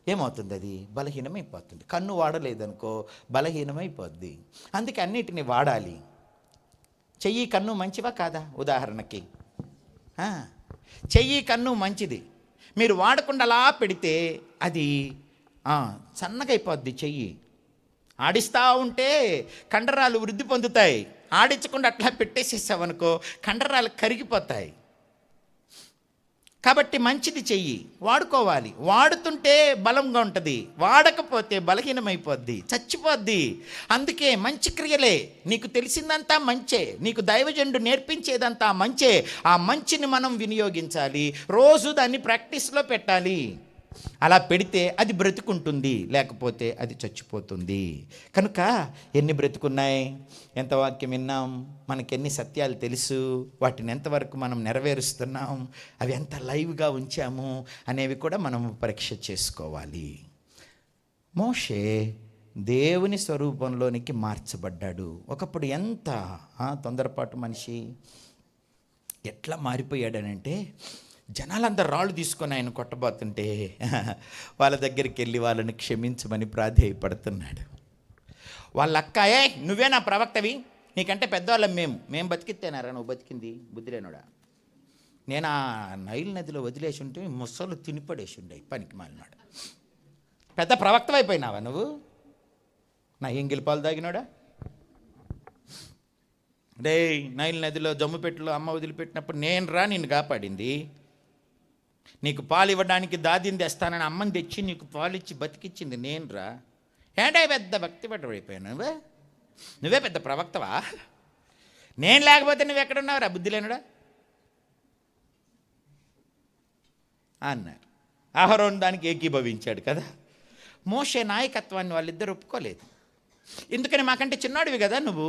ఏమవుతుంది? అది బలహీనమైపోతుంది. కన్ను వాడలేదనుకో బలహీనమైపోద్ది. అందుకే అన్నిటిని వాడాలి. చెయ్యి కన్ను మంచివా కాదా? ఉదాహరణకి చెయ్యి కన్ను మంచిది, మీరు వాడకుండా అలా పెడితే అది సన్నగా అయిపోద్ది. చెయ్యి ఆడిస్తూ ఉంటే కండరాలు వృద్ధి పొందుతాయి. ఆడించకుండా అట్లా పెట్టేసేసావనుకో కండరాలు కరిగిపోతాయి. కాబట్టి మంచిది చెయ్యి, వాడుకోవాలి. వాడుతుంటే బలంగా ఉంటుంది, వాడకపోతే బలహీనమైపోద్ది, చచ్చిపోద్ది. అందుకే మంచి క్రియలే, నీకు తెలిసిందంతా మంచే, నీకు దైవజనుడు నేర్పించేదంతా మంచే. ఆ మంచిని మనం వినియోగించాలి, రోజు దాన్ని ప్రాక్టీస్లో పెట్టాలి. అలా పెడితే అది బ్రతుకుంటుంది, లేకపోతే అది చచ్చిపోతుంది. కనుక ఎన్ని బ్రతుకున్నాయి, ఎంత వాక్యం విన్నాం, మనకెన్ని సత్యాలు తెలుసు, వాటిని ఎంతవరకు మనం నెరవేరుస్తున్నాం, అవి ఎంత లైవ్గా ఉంచాము అనేవి కూడా మనం పరీక్ష చేసుకోవాలి. మోషే దేవుని స్వరూపంలోనికి మార్చబడ్డాడు. ఒకప్పుడు ఎంత తొందరపాటు మనిషి, ఎట్లా మారిపోయాడనంటే జనాలందరూ రాళ్ళు తీసుకొని ఆయన కొట్టబోతుంటే వాళ్ళ దగ్గరికి వెళ్ళి వాళ్ళని క్షమించమని ప్రాధేయపడుతున్నాడు. వాళ్ళ అక్క, నువ్వే నా ప్రవక్తవి, నీకంటే పెద్దవాళ్ళం మేము బతికితేనారా నువ్వు బతికింది, బుద్ధి లేనుడా. నేను ఆ నైల్ నదిలో వదిలేసి ఉంటే ముసలు తినిపడేసి ఉండే, పనికి మాలినాడు. పెద్ద ప్రవక్త అయిపోయినావా నువ్వు, నా ఎంగిలి పాలు తాగినాడా? డే నైల్ నదిలో జమ్ముపెట్టులో అమ్మ వదిలిపెట్టినప్పుడు నేను నిన్ను కాపాడింది. నీకు పాలు ఇవ్వడానికి దాదిని తెస్తానని అమ్మని తెచ్చి నీకు పాలు ఇచ్చి బతికిచ్చింది నేనురా. ఏంటే పెద్ద భక్తి పడిపోయాను నువ్వే పెద్ద ప్రవక్తవా? నేను లేకపోతే నువ్వు ఎక్కడున్నావురా బుద్ధి లేనుడా అన్నారు. అహరోను దానికి ఏకీభవించాడు కదా. మోషే నాయకత్వాన్ని వాళ్ళిద్దరు ఒప్పుకోలేదు. ఎందుకని మాకంటే చిన్నాడివి కదా నువ్వు,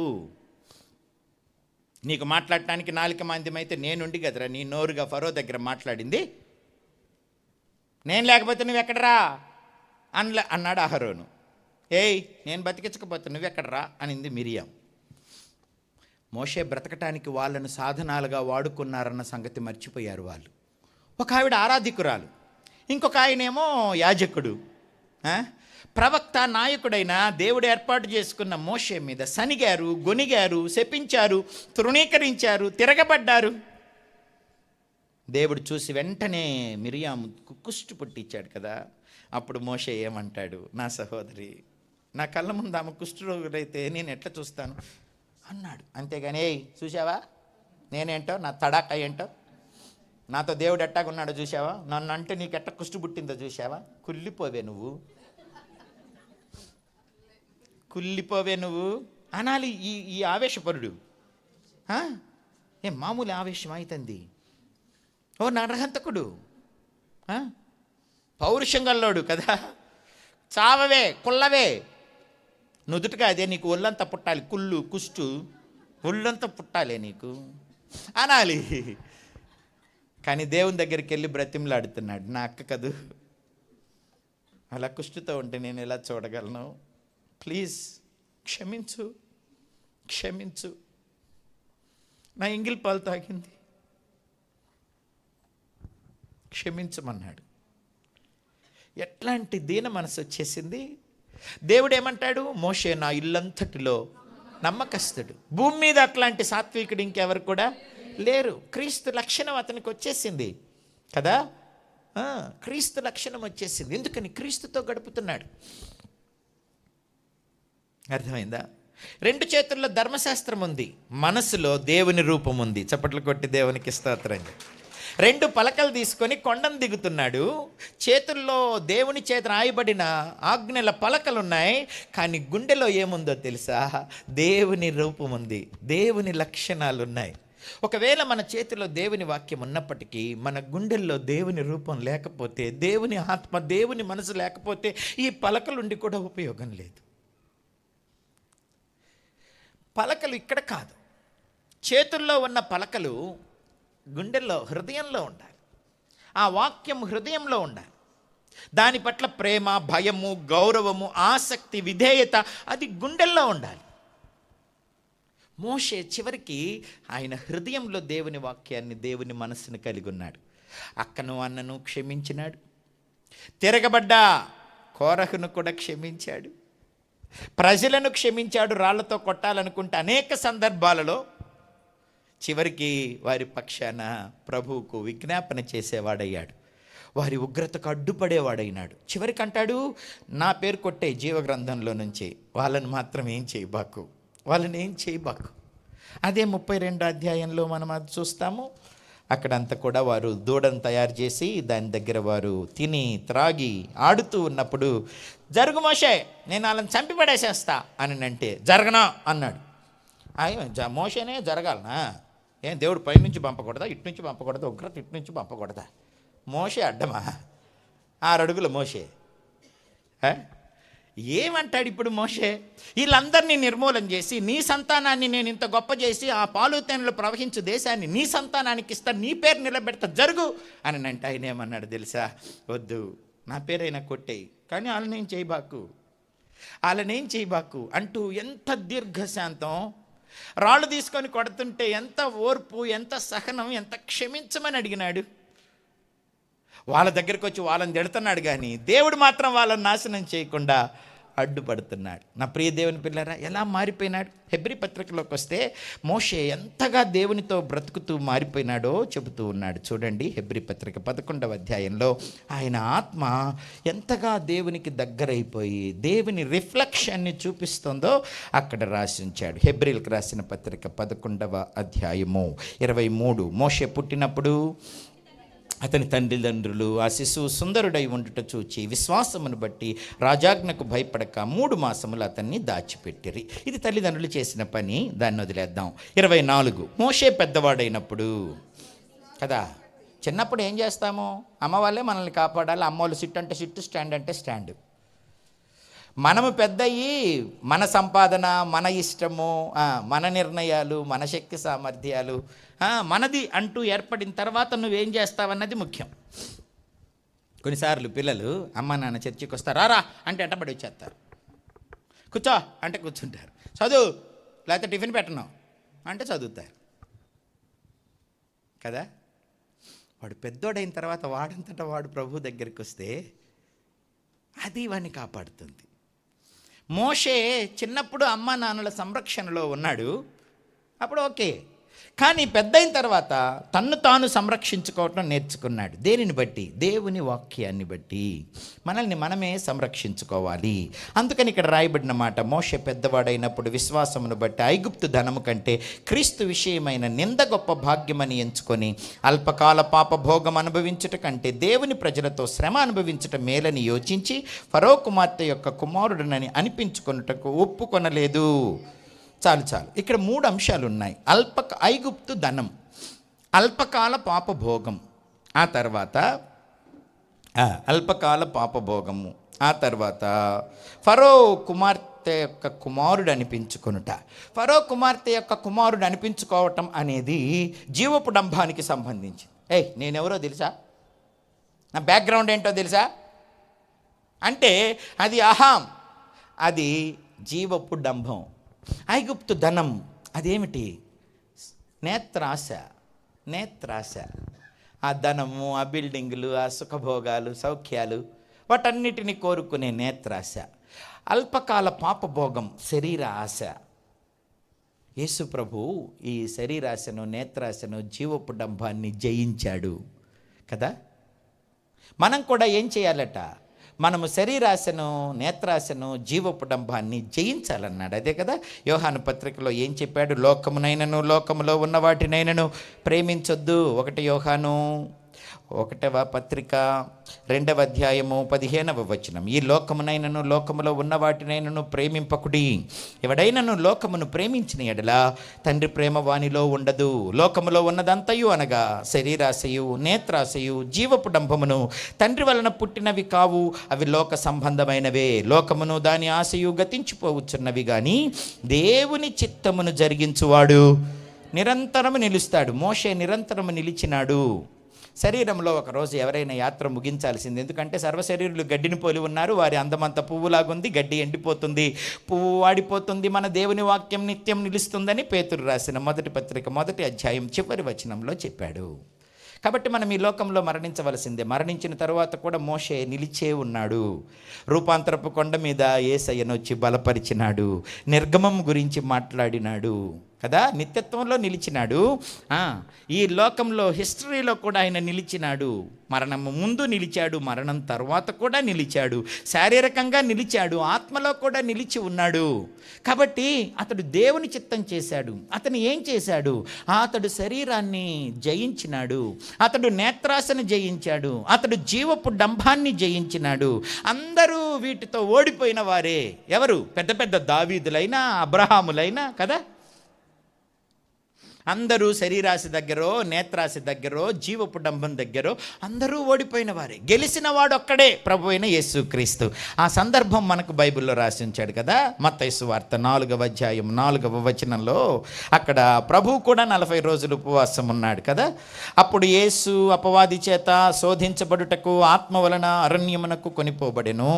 నీకు మాట్లాడటానికి నాలుక మాంద్యమైతే నేనుండి కదరా నీ నోరుగా ఫరో దగ్గర మాట్లాడింది, నేను లేకపోతే నువ్వెక్కడరా అన్నాడు అహరోను. ఏయ్ నేను బతికించకపోతే నువ్వెక్కడరా అనింది మిరియాం. మోషే బ్రతకటానికి వాళ్ళను సాధనాలుగా వాడుకున్నారన్న సంగతి మర్చిపోయారు వాళ్ళు. ఒక ఆవిడ ఆరాధికురాలు, ఇంకొక ఆయనేమో యాజకుడు. ప్రవక్త నాయకుడైన దేవుడు ఏర్పాటు చేసుకున్న మోషే మీద సనిగారు, గొనిగారు, శపించారు, తృణీకరించారు, తిరగబడ్డారు. దేవుడు చూసి వెంటనే మిరియాము కుష్టు పుట్టించాడు కదా. అప్పుడు మోషే ఏమంటాడు, నా సహోదరి, నా కళ్ళ ముందు ఆమె కుష్ఠరోగులైతే నేను ఎట్లా చూస్తాను అన్నాడు. అంతేగాని ఏయ్ చూసావా నేనేంటో, నా తడాక ఏంటో, నాతో దేవుడు ఎట్టాగున్నాడో చూసావా, నన్ను అంటే నీకు ఎట్ట కుష్టు పుట్టిందో చూసావా, కుళ్ళిపోవే నువ్వు అనాలి ఈ ఆవేశపరుడు. ఏం మామూలు ఆవేశం అవుతుంది. ఓ నరహంతకుడు, పౌరుషంగల్లోడు కదా, చావవే కుళ్ళవే, నుదుటిగా అదే నీకు ఒళ్ళంతా పుట్టాలి, కుళ్ళు కుష్టు ఒళ్ళంతా పుట్టాలే నీకు అనాలి. కానీ దేవుని దగ్గరికి వెళ్ళి బ్రతిమలాడుతున్నాడు, నా అక్క కదూ, అలా కుష్టుతో ఉంటే నేను ఎలా చూడగలను, ప్లీజ్ క్షమించు, నా ఎంగిల్ పాలు తాగింది, క్షమించమన్నాడు. ఎట్లాంటి దీన మనసు వచ్చేసింది. దేవుడు ఏమంటాడు, మోషే నా ఇల్లంతటిలో నమ్మకస్తుడు. భూమి మీద అట్లాంటి సాత్వికుడు ఇంకెవరు కూడా లేరు. క్రీస్తు లక్షణం అతనికి వచ్చేసింది కదా, క్రీస్తు లక్షణం వచ్చేసింది. ఎందుకని క్రీస్తుతో గడుపుతున్నాడు. అర్థమైందా? రెండు చేతుల్లో ధర్మశాస్త్రం ఉంది, మనసులో దేవుని రూపం ఉంది. చప్పట్లు కొట్టి దేవునికి స్తోత్రం. రెండు పలకలు తీసుకొని కొండను దిగుతున్నాడు. చేతుల్లో దేవుని చేత రాయబడిన ఆజ్ఞల పలకలున్నాయి, కానీ గుండెలో ఏముందో తెలుసా, దేవుని రూపం ఉంది, దేవుని లక్షణాలు ఉన్నాయి. ఒకవేళ మన చేతిలో దేవుని వాక్యం ఉన్నప్పటికీ మన గుండెల్లో దేవుని రూపం లేకపోతే, దేవుని ఆత్మ, దేవుని మనసు లేకపోతే ఈ పలకలుండి కూడా ఉపయోగం లేదు. పలకలు ఇక్కడ కాదు, చేతుల్లో ఉన్న పలకలు గుండెల్లో, హృదయంలో ఉండాలి. ఆ వాక్యం హృదయంలో ఉండాలి. దాని పట్ల ప్రేమ, భయము, గౌరవము, ఆసక్తి, విధేయత అది గుండెల్లో ఉండాలి. మోషే చివరికి ఆయన హృదయంలో దేవుని వాక్యాన్ని, దేవుని మనస్సును కలిగి ఉన్నాడు. అక్కను అన్నను క్షమించినాడు, తిరగబడ్డ కోరహును కూడా క్షమించాడు, ప్రజలను క్షమించాడు. రాళ్లతో కొట్టాలనుకుంటే అనేక సందర్భాలలో చివరికి వారి పక్షాన ప్రభువుకు విజ్ఞాపన చేసేవాడయ్యాడు, వారి ఉగ్రతకు అడ్డుపడేవాడైనాడు. చివరికి అంటాడు, నా పేరు కొట్టే జీవగ్రంథంలో నుంచి వాళ్ళని మాత్రం ఏం చేయబాకు. అదే 32వ అధ్యాయంలో మనం అది చూస్తాము. అక్కడంతా కూడా వారు దూడను తయారు చేసి దాని దగ్గర వారు తిని త్రాగి ఆడుతూ ఉన్నప్పుడు, జరుగు మోషే, నేను వాళ్ళని చంపి పడేసేస్తా అని అంటే, జరగనా అన్నాడు. మోషేనే జరగాలనా, ఏం దేవుడు పైనుంచి పంపకూడదా, ఇటు నుంచి పంపకూడదా, ఉగ్రత ఇటు నుంచి పంపకూడదా? మోషే అడ్డమా? 6 అడుగుల మోషే ఏమంటాడు ఇప్పుడు మోషే? వీళ్ళందరినీ నిర్మూలన చేసి నీ సంతానాన్ని నేను ఇంత గొప్ప చేసి ఆ పాలుతేనలు ప్రవహించు దేశాన్ని నీ సంతానానికి ఇస్తా, నీ పేరు నిలబెడతా, జరుగు అని అంటే ఆయన ఏమన్నాడు తెలుసా? వద్దు, నా పేరైనా కొట్టేయి, కానీ వాళ్ళనేం చేయబాకు అంటూ ఎంత దీర్ఘశాంతం. రాళ్ళు తీసుకొని కొడుతుంటే ఎంత ఓర్పు, ఎంత సహనం, ఎంత క్షమించమని అడిగినాడు. వాళ్ళ దగ్గరికి వచ్చి వాళ్ళని తిడుతున్నాడు, కానీ దేవుడు మాత్రం వాళ్ళని నాశనం చేయకుండా అడ్డుపడుతున్నాడు. నా ప్రియ దేవుని పిల్లరా, ఎలా మారిపోయినాడు. హెబ్రీ పత్రికలోకి వస్తే మోషే ఎంతగా దేవునితో బ్రతుకుతూ మారిపోయినాడో చెబుతూ ఉన్నాడు. చూడండి, హెబ్రీ పత్రిక 11వ అధ్యాయంలో ఆయన ఆత్మ ఎంతగా దేవునికి దగ్గరైపోయి దేవుని రిఫ్లెక్షన్ని చూపిస్తుందో అక్కడ రాసి ఉంచాడు. హెబ్రీలకు రాసిన పత్రిక 11వ అధ్యాయము 23. మోషే పుట్టినప్పుడు అతని తల్లిదండ్రులు ఆ శిశువు సుందరుడై ఉండుట చూచి విశ్వాసమును బట్టి రాజాజ్ఞకు భయపడక 3 మాసములు అతన్ని దాచిపెట్టిరి. ఇది తల్లిదండ్రులు చేసిన పని, దాన్ని వదిలేద్దాం. 24. మోషే పెద్దవాడైనప్పుడు కదా, చిన్నప్పుడు ఏం చేస్తాము, అమ్మ వాళ్ళే మనల్ని కాపాడాలి. అమ్మ వాళ్ళు సిట్ అంటే సిట్టు, స్టాండ్ అంటే స్టాండ్. మనము పెద్దయి మన సంపాదన, మన ఇష్టము, మన నిర్ణయాలు, మన శక్తి సామర్థ్యాలు, మనది అంటూ ఏర్పడిన తర్వాత నువ్వేం చేస్తావన్నది ముఖ్యం. కొన్నిసార్లు పిల్లలు అమ్మ నాన్న చర్చికి వస్తారు, రారా అంటే ఎంటబడి వచ్చేస్తారు. కూర్చో అంటే కూర్చుంటారు. చదువు లేకపోతే టిఫిన్ పెట్టను అంటే చదువుతారు కదా. వాడు పెద్దోడైన తర్వాత వాడంతటా వాడు ప్రభు దగ్గరికి వస్తే అది వాడిని కాపాడుతుంది. మోషే చిన్నప్పుడు అమ్మ నాన్నల సంరక్షణలో ఉన్నాడు, అప్పుడు ఓకే. కానీ పెద్దయిన తర్వాత తన్ను తాను సంరక్షించుకోవటం నేర్చుకున్నాడు. దేనిని బట్టి? దేవుని వాక్యాన్ని బట్టి మనల్ని మనమే సంరక్షించుకోవాలి. అందుకని ఇక్కడ రాయబడిన మాట, మోషే పెద్దవాడైనప్పుడు విశ్వాసమును బట్టి ఐగుప్తు ధనము కంటే క్రీస్తు విషయమైన నింద గొప్ప భాగ్యమని ఎంచుకొని అల్పకాల పాప భోగం అనుభవించుట కంటే దేవుని ప్రజలతో శ్రమ అనుభవించుట మేలని యోచించి ఫరో కుమార్తె యొక్క కుమారుడనని అనిపించుకొనుటకు ఒప్పుకొనలేదు. చాలు. ఇక్కడ 3 అంశాలు ఉన్నాయి. ఐగుప్తు ధనం, అల్పకాల పాపభోగం, ఆ తర్వాత అల్పకాల పాపభోగము, ఆ తర్వాత ఫరో కుమార్తె యొక్క కుమారుడు అనిపించుకొనుట. ఫరో కుమార్తె యొక్క కుమారుడు అనిపించుకోవటం అనేది జీవపు డంబానికి సంబంధించింది. నేనెవరో తెలుసా, నా బ్యాక్గ్రౌండ్ ఏంటో తెలుసా అంటే అది అహం, అది జీవపు డంబం. ఐగుప్తు ధనం అదేమిటి? నేత్రాశ. ఆ ధనము, ఆ బిల్డింగులు, ఆ సుఖభోగాలు, సౌఖ్యాలు, వాటన్నిటిని కోరుకునే నేత్రాశ. అల్పకాల పాపభోగం శరీర ఆశ. యేసు ప్రభు ఈ శరీరాశను, నేత్రాశను, జీవపు డంబాన్ని జయించాడు కదా. మనం కూడా ఏం చేయాలట? మనము శరీరాశను, నేత్రాశను, జీవపు డంబాన్ని జయించాలన్నాడు. అదే కదా యోహాను పత్రికలో ఏం చెప్పాడు? లోకమునైనను లోకములో ఉన్న వాటినైనను ప్రేమించొద్దు. 1 యోహాను 1వ పత్రిక 2వ అధ్యాయము 15వ వచనం. ఈ లోకమునైనను లోకములో ఉన్న వాటినైనను ప్రేమింపకుడి. ఎవడైనను లోకమును ప్రేమించిన ఎడల తండ్రి ప్రేమ వానిలో ఉండదు. లోకములో ఉన్నదంతయు అనగా శరీరాశయు, నేత్రాశయు, జీవపు డంబమును తండ్రి వలన పుట్టినవి కావు, అవి లోక సంబంధమైనవే. లోకమును దాని ఆశయు గతించిపోవచ్చున్నవి కానీ దేవుని చిత్తమును జరిగించువాడు నిరంతరము నిలుస్తాడు. మోషే నిరంతరము నిలిచినాడు. శరీరంలో ఒకరోజు ఎవరైనా యాత్ర ముగించాల్సింది. ఎందుకంటే సర్వశరీరులు గడ్డిని పోలి ఉన్నారు. వారి అందమంత పువ్వులాగుంది, గడ్డి ఎండిపోతుంది, పువ్వు వాడిపోతుంది, మన దేవుని వాక్యం నిత్యం నిలుస్తుందని పేతురు రాసిన 1 పత్రిక 1వ అధ్యాయం చివరి వచనంలో చెప్పాడు. కాబట్టి మనం ఈ లోకంలో మరణించవలసిందే. మరణించిన తరువాత కూడా మోషే నిలిచే ఉన్నాడు. రూపాంతరపు కొండ మీద యేసయ్యను వచ్చి బలపరిచినాడు, నిర్గమం గురించి మాట్లాడినాడు కదా, నిత్యత్వంలో నిలిచినాడు. ఈ లోకంలో హిస్టరీలో కూడా ఆయన నిలిచినాడు. మరణం ముందు నిలిచాడు, మరణం తర్వాత కూడా నిలిచాడు, శారీరకంగా నిలిచాడు, ఆత్మలో కూడా నిలిచి ఉన్నాడు. కాబట్టి అతడు దేవుని చిత్తం చేశాడు. అతను ఏం చేశాడు? అతడు శరీరాన్ని జయించినాడు, అతడు నేత్రాశను జయించాడు, అతడు జీవపు డంబాన్ని జయించినాడు. అందరూ వీటితో ఓడిపోయిన వారే. ఎవరు? పెద్ద పెద్ద దావీదులైనా, అబ్రహాములైనా కదా. అందరూ శరీరాశి దగ్గరో, నేత్రాశి దగ్గరో, జీవపు డంబం దగ్గరో అందరూ ఓడిపోయిన వారే. గెలిచిన వాడు ఒక్కడే, ప్రభు అయిన యేసుక్రీస్తు. ఆ సందర్భం మనకు బైబిల్లో రాసి ఉంచాడు కదా. మత్తయి సువార్త 4వ అధ్యాయం 4వ వచనంలో అక్కడ ప్రభు కూడా 40 రోజులు ఉపవాసం ఉన్నాడు కదా. అప్పుడు యేసు అపవాది చేత శోధించబడుటకు ఆత్మ వలన అరణ్యమునకు కొనిపోబడెను.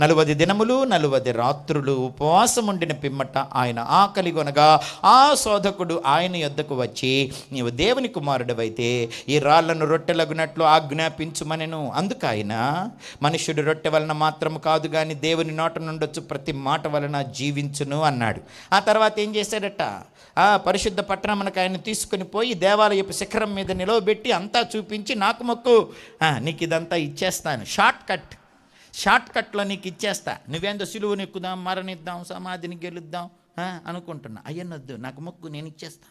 40 దినములు 40 రాత్రులు ఉపవాసం ఉండిన పిమ్మట ఆయన ఆకలిగొనగా ఆ శోధకుడు ఆయన యొద్దకు వచ్చి, నీవు దేవుని కుమారుడవైతే ఈ రాళ్లను రొట్టెలగునట్లు ఆజ్ఞాపించుమనెను. అందుకు ఆయన, మనుష్యుడు రొట్టె వలన మాత్రం కాదు కానీ దేవుని నోట నుండొచ్చు ప్రతి మాట వలన జీవించును అన్నాడు. ఆ తర్వాత ఏం చేశాడట? పరిశుద్ధ పట్టణమునకు ఆయన తీసుకుని పోయి దేవాలయపు శిఖరం మీద నిలవబెట్టి అంతా చూపించి, నాకు మొక్కు, నీకు ఇదంతా ఇచ్చేస్తాను, షార్ట్ కట్లో నీకు ఇచ్చేస్తా, నువ్వేందో సిలువను ఎక్కుదాం, మరణిద్దాం, సమాధిని గెలుద్దాం అనుకుంటున్నా, అయ్యనొద్దు, నాకు మొక్కు, నేను ఇచ్చేస్తా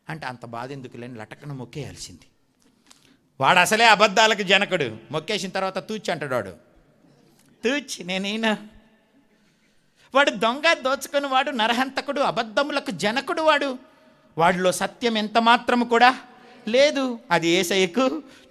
అంటే అంత బాధ ఎందుకు లేని లటకన మొక్కేయాల్సింది. వాడు అసలే అబద్ధాలకు జనకుడు. మొక్కేసిన తర్వాత తూచి అంటాడు వాడు, తూచి నేనైనా. వాడు దొంగ, దోచుకొని వాడు, నరహంతకుడు, అబద్ధములకు జనకుడు వాడు. వాడిలో సత్యం ఎంత మాత్రము కూడా లేదు. అది యేసయ్యకు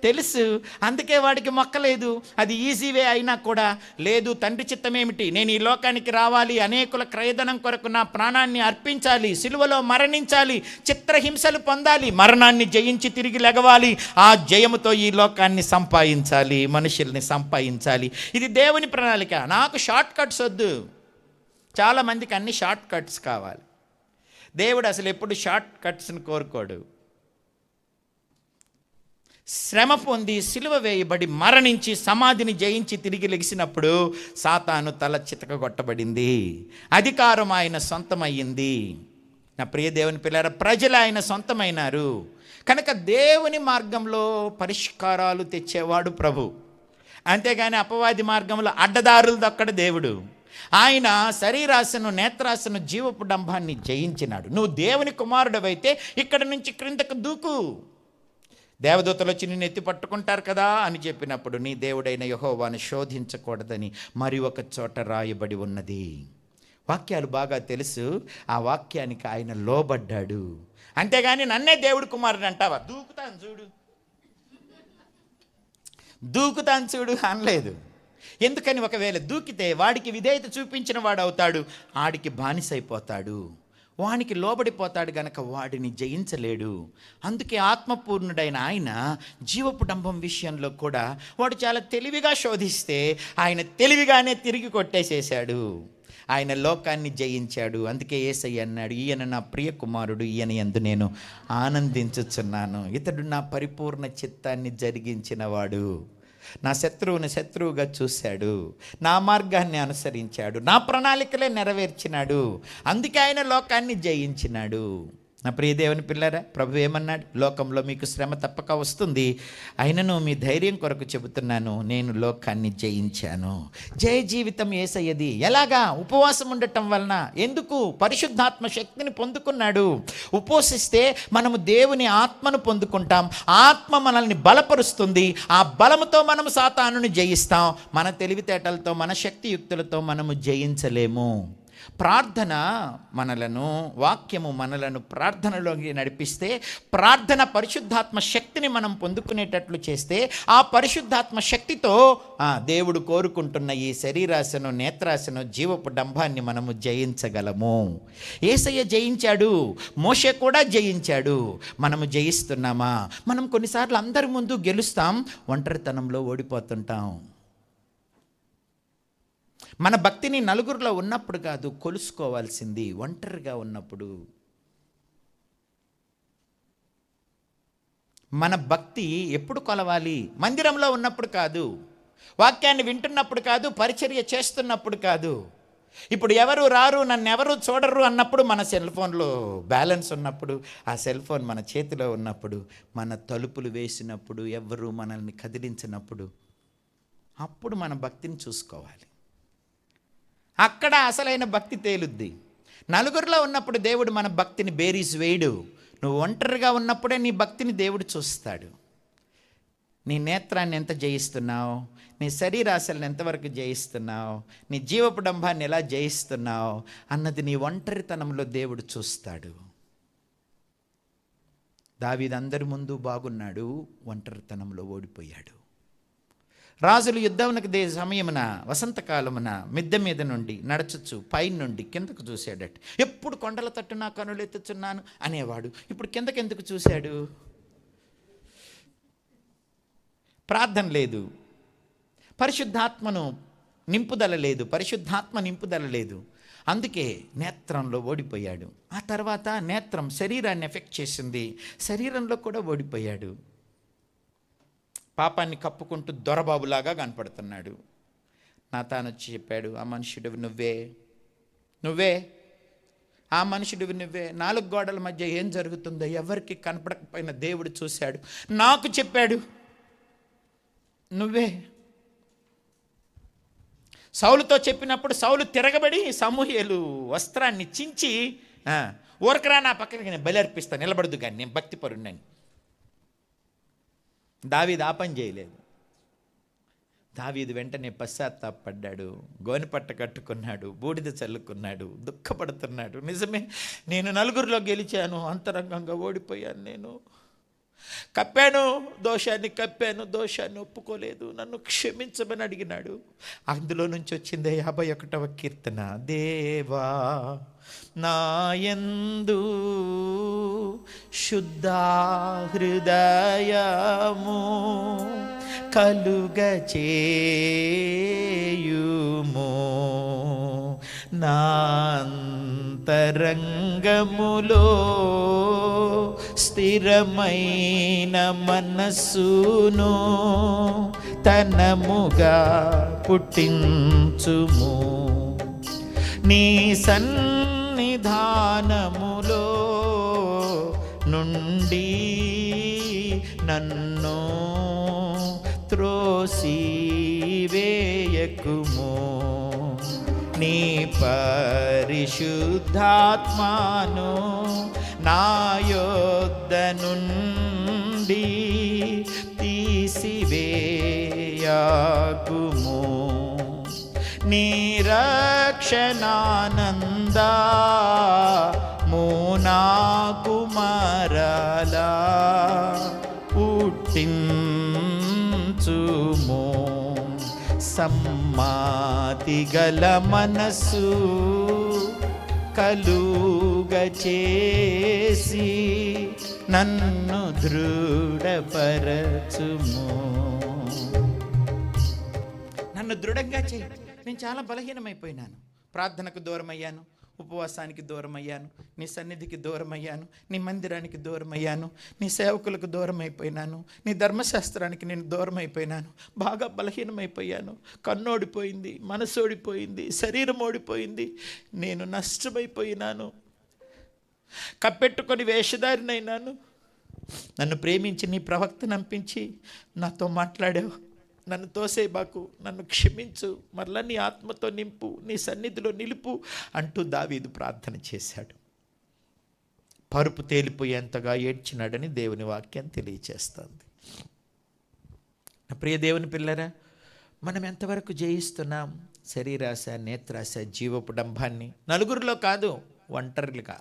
తెలుసు. అందుకే వాడికి మొక్కలేదు. అది ఈజీ వే అయినా కూడా లేదు, తండ్రి చిత్తం ఏమిటి, నేను ఈ లోకానికి రావాలి, అనేకుల క్రయధనం కొరకు నా ప్రాణాన్ని అర్పించాలి, సిలువలో మరణించాలి, చిత్రహింసలు పొందాలి, మరణాన్ని జయించి తిరిగి లెగవాలి, ఆ జయముతో ఈ లోకాన్ని సంపాదించాలి, మనుషుల్ని సంపాదించాలి. ఇది దేవుని ప్రణాళిక. నాకు షార్ట్ కట్స్ వద్దు. చాలామందికి అన్ని షార్ట్ కట్స్ కావాలి. దేవుడు అసలు ఎప్పుడు షార్ట్ కట్స్ని కోరుకోడు. శ్రమ పొంది సిలువ వేయబడి మరణించి సమాధిని జయించి తిరిగి లెగిసినప్పుడు సాతాను తల చితకగొట్టబడింది, అధికారం ఆయన సొంతమయ్యింది. నా ప్రియ దేవుని పిల్లల, ప్రజలు ఆయన సొంతమైనారు. కనుక దేవుని మార్గంలో పరిష్కారాలు తెచ్చేవాడు ప్రభు, అంతేగాని అపవాది మార్గంలో అడ్డదారులు దొక్కడ దేవుడు. ఆయన శరీరాశను, నేత్రాశను, జీవపు డంబాన్ని జయించినాడు. నువ్వు దేవుని కుమారుడవైతే ఇక్కడ నుంచి క్రిందకు దూకు, దేవదూతలు వచ్చి నిన్ను ఎత్తి పట్టుకుంటారు కదా అని చెప్పినప్పుడు నీ దేవుడైన యెహోవాను శోధించకూడదని మరి ఒక చోట రాయబడి ఉన్నది. వాక్యాలు బాగా తెలుసు. ఆ వాక్యానికి ఆయన లోబడ్డాడు. అంతేగాని నన్నే దేవుడు కుమారుడు అంటావా, దూకుతాను చూడు అనలేదు. ఎందుకని, ఒకవేళ దూకితే వాడికి విధేయత చూపించిన వాడు అవుతాడు, ఆడికి బానిసైపోతాడు, వానికి లోబడిపోతాడు, గనక వాడిని జయించలేడు. అందుకే ఆత్మపూర్ణుడైన ఆయన జీవపు డంబం విషయంలో కూడా వాడు చాలా తెలివిగా శోధిస్తే ఆయన తెలివిగానే తిరిగి కొట్టేసేశాడు. ఆయన లోకాన్ని జయించాడు. అందుకే యేసయ్య అన్నాడు, ఈయన నా ప్రియ కుమారుడు, ఈయన యందు నేను ఆనందించుచున్నాను. ఇతడు నా పరిపూర్ణ చిత్తాన్ని జరిగించిన వాడు. నా శత్రువుని శత్రువుగా చూశాడు, నా మార్గాన్ని అనుసరించాడు, నా ప్రణాళికలే నెరవేర్చినాడు. అందుకే ఆయన లోకాన్ని జయించినాడు. నా ప్రియ దేవుని పిల్లరా, ప్రభు ఏమన్నాడు, లోకంలో మీకు శ్రమ తప్పక వస్తుంది, అయినను మీ ధైర్యం కొరకు చెబుతున్నాను, నేను లోకాన్ని జయించాను. జయ జీవితం యేసయ్యది. ఎలాగా? ఉపవాసం ఉండటం వలన. ఎందుకు? పరిశుద్ధాత్మ శక్తిని పొందుకున్నాడు. ఉపవసిస్తే మనము దేవుని ఆత్మను పొందుకుంటాం. ఆత్మ మనల్ని బలపరుస్తుంది. ఆ బలముతో మనము సాతానుని జయిస్తాం. మన తెలివితేటలతో, మన శక్తియుక్తులతో మనము జయించలేము. ప్రార్థన మనలను, వాక్యము మనలను ప్రార్థనలోకి నడిపిస్తే, ప్రార్థన పరిశుద్ధాత్మ శక్తిని మనం పొందుకునేటట్లు చేస్తే, ఆ పరిశుద్ధాత్మ శక్తితో దేవుడు కోరుకుంటున్న ఈ శరీరాశను, నేత్రాశను, జీవపు డంబాన్ని మనము జయించగలము. యేసయ్య జయించాడు, మోషే కూడా జయించాడు. మనము జయిస్తున్నామా? మనం కొన్నిసార్లు అందరి ముందు గెలుస్తాం, ఒంటరితనంలో ఓడిపోతుంటాం. మన భక్తిని నలుగురిలో ఉన్నప్పుడు కాదు కొలుసుకోవాల్సింది, ఒంటరిగా ఉన్నప్పుడు. మన భక్తి ఎప్పుడు కొలవాలి? మందిరంలో ఉన్నప్పుడు కాదు, వాక్యాన్ని వింటున్నప్పుడు కాదు, పరిచర్య చేస్తున్నప్పుడు కాదు. ఇప్పుడు ఎవరు రారు, నన్ను ఎవరు చూడరు అన్నప్పుడు, మన సెల్ ఫోన్లో బ్యాలెన్స్ ఉన్నప్పుడు, ఆ సెల్ ఫోన్ మన చేతిలో ఉన్నప్పుడు, మన తలుపులు వేసినప్పుడు, ఎవరు మనల్ని కదిలించినప్పుడు, అప్పుడు మన భక్తిని చూసుకోవాలి. అక్కడ అసలైన భక్తి తేలుద్ది. నలుగురిలో ఉన్నప్పుడు దేవుడు మన భక్తిని బేరీస్ వేయడు. నువ్వు ఒంటరిగా ఉన్నప్పుడే నీ భక్తిని దేవుడు చూస్తాడు. నీ నేత్రాన్ని ఎంత జయిస్తున్నావు, నీ శరీరాశలను ఎంతవరకు జయిస్తున్నావు, నీ జీవపు డంబాన్ని ఎలా జయిస్తున్నావు అన్నది నీ ఒంటరితనంలో దేవుడు చూస్తాడు. దావీదు అందరి ముందు బాగున్నాడు, ఒంటరితనంలో ఓడిపోయాడు. రాజులు యుద్ధమునకు సమయమున, వసంతకాలమున మిద్దె మీద నుండి నడచచ్చు, పై నుండి కిందకు చూశాడట. ఎప్పుడు కొండల తట్టు నా కనులు ఎత్తుచున్నాను అనేవాడు, ఇప్పుడు కిందకెందుకు చూశాడు? ప్రార్థన లేదు, పరిశుద్ధాత్మ నింపుదల లేదు. అందుకే నేత్రంలో ఓడిపోయాడు. ఆ తర్వాత నేత్రం శరీరాన్ని ఎఫెక్ట్ చేసింది, శరీరంలో కూడా ఓడిపోయాడు. పాపాన్ని కప్పుకుంటూ దొరబాబులాగా కనపడుతున్నాడు. నాతాను వచ్చి చెప్పాడు, ఆ మనుషుడివి నువ్వే, ఆ మనుషుడివి నువ్వే. 4 గోడల మధ్య ఏం జరుగుతుందో ఎవరికి కనపడకపోయినా దేవుడు చూశాడు, నాకు చెప్పాడు, నువ్వే. సౌలుతో చెప్పినప్పుడు సౌలు తిరగబడి సమూయేలు వస్త్రాన్ని చించి, ఊరకరా నా పక్కకి, నేను బలి అర్పిస్తాను, నిలబడదు కానీ నేను భక్తిపరుణ్ణని. దావీదు ఆ పని చేయలేదు. దావీదు వెంటనే పశ్చాత్తాపడ్డాడు, గోనెపట్ట కట్టుకున్నాడు, బూడిద చల్లుకున్నాడు, దుఃఖపడుతున్నాడు. నిజమే, నేను నలుగురిలో గెలిచాను, అంతరంగంగా ఓడిపోయాను. కప్పాను దోషాన్ని, కప్పాను దోషాన్ని, ఒప్పుకోలేదు, నన్ను క్షమించమని అడిగినాడు. అందులో నుంచి వచ్చిందే 51వ కీర్తన. దేవా నాయందు శుద్ధ హృదయము కలుగచేయుము, నాంతరంగములో స్థిరమైన మనస్సును తనముగా పుట్టించుము. నీ సన్నిధానములో నుండి నన్ను త్రోసివేయకుము. నీ పరిశుద్ధాత్మను నా యొద్ద నుండి తీసివేయకుము. నీ రక్షణానందము నాకు మరలా పుట్టించుము. సమ్మతి గల మనస్సు కలుగచేసి నన్ను దృఢపరచుము. నన్ను దృఢంగా చేయి. నేను చాలా బలహీనమైపోయినాను. ప్రార్థనకు దూరం అయ్యాను, ఉపవాసానికి దూరం అయ్యాను, నీ సన్నిధికి దూరం అయ్యాను, నీ మందిరానికి దూరం అయ్యాను, నీ సేవకులకు దూరం అయిపోయినాను, నీ ధర్మశాస్త్రానికి నేను దూరం అయిపోయినాను. బాగా బలహీనమైపోయాను. కన్నోడిపోయింది, మనసు ఓడిపోయింది, శరీరం ఓడిపోయింది. నేను నష్టమైపోయినాను, కప్పెట్టుకొని వేషధారినైనాను. నన్ను ప్రేమించి నీ ప్రవక్త నంపించి నాతో మాట్లాడావు. నన్ను తోసేబాకు, నన్ను క్షమించు, మరలా నీ ఆత్మతో నింపు, నీ సన్నిధిలో నిలుపు అంటూ దావీదు ప్రార్థన చేశాడు. పరుపు తేలిపోయేంతగా ఏడ్చినాడని దేవుని వాక్యం తెలియచేస్తుంది. నా ప్రియ దేవుని పిల్లరా, మనం ఎంతవరకు జయిస్తున్నాం? శరీరాశ, నేత్రాశ, జీవపు డంబాన్ని నలుగురిలో కాదు, ఒంటరిగా,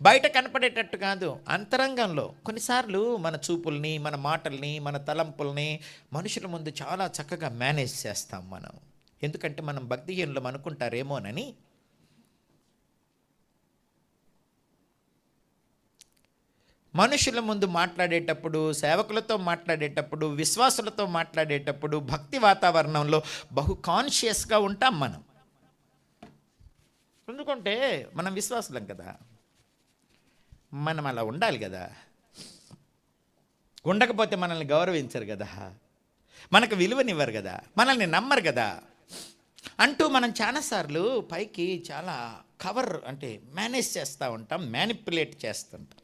బయట కనపడేటట్టు కాదు, అంతరంగంలో. కొన్నిసార్లు మన చూపుల్ని, మన మాటల్ని, మన తలంపుల్ని మనుషుల ముందు చాలా చక్కగా మేనేజ్ చేస్తాం మనం. ఎందుకంటే మనం భక్తిహీనులం అనుకుంటారేమోనని. మనుషుల ముందు మాట్లాడేటప్పుడు, సేవకులతో మాట్లాడేటప్పుడు, విశ్వాసులతో మాట్లాడేటప్పుడు భక్తి వాతావరణంలో బహు కాన్షియస్గా ఉంటాం మనం. ఎందుకంటే మనం విశ్వాసులం కదా, మనం అలా ఉండాలి కదా. ఉండకపోతే మనల్ని గౌరవించరు కదా, మనకు విలువనివ్వరు కదా, మనల్ని నమ్మరు కదా అంటూ మనం చాలాసార్లు పైకి చాలా కవర్ అంటే మేనేజ్ చేస్తూ ఉంటాం, మ్యానిపులేట్ చేస్తుంటాం.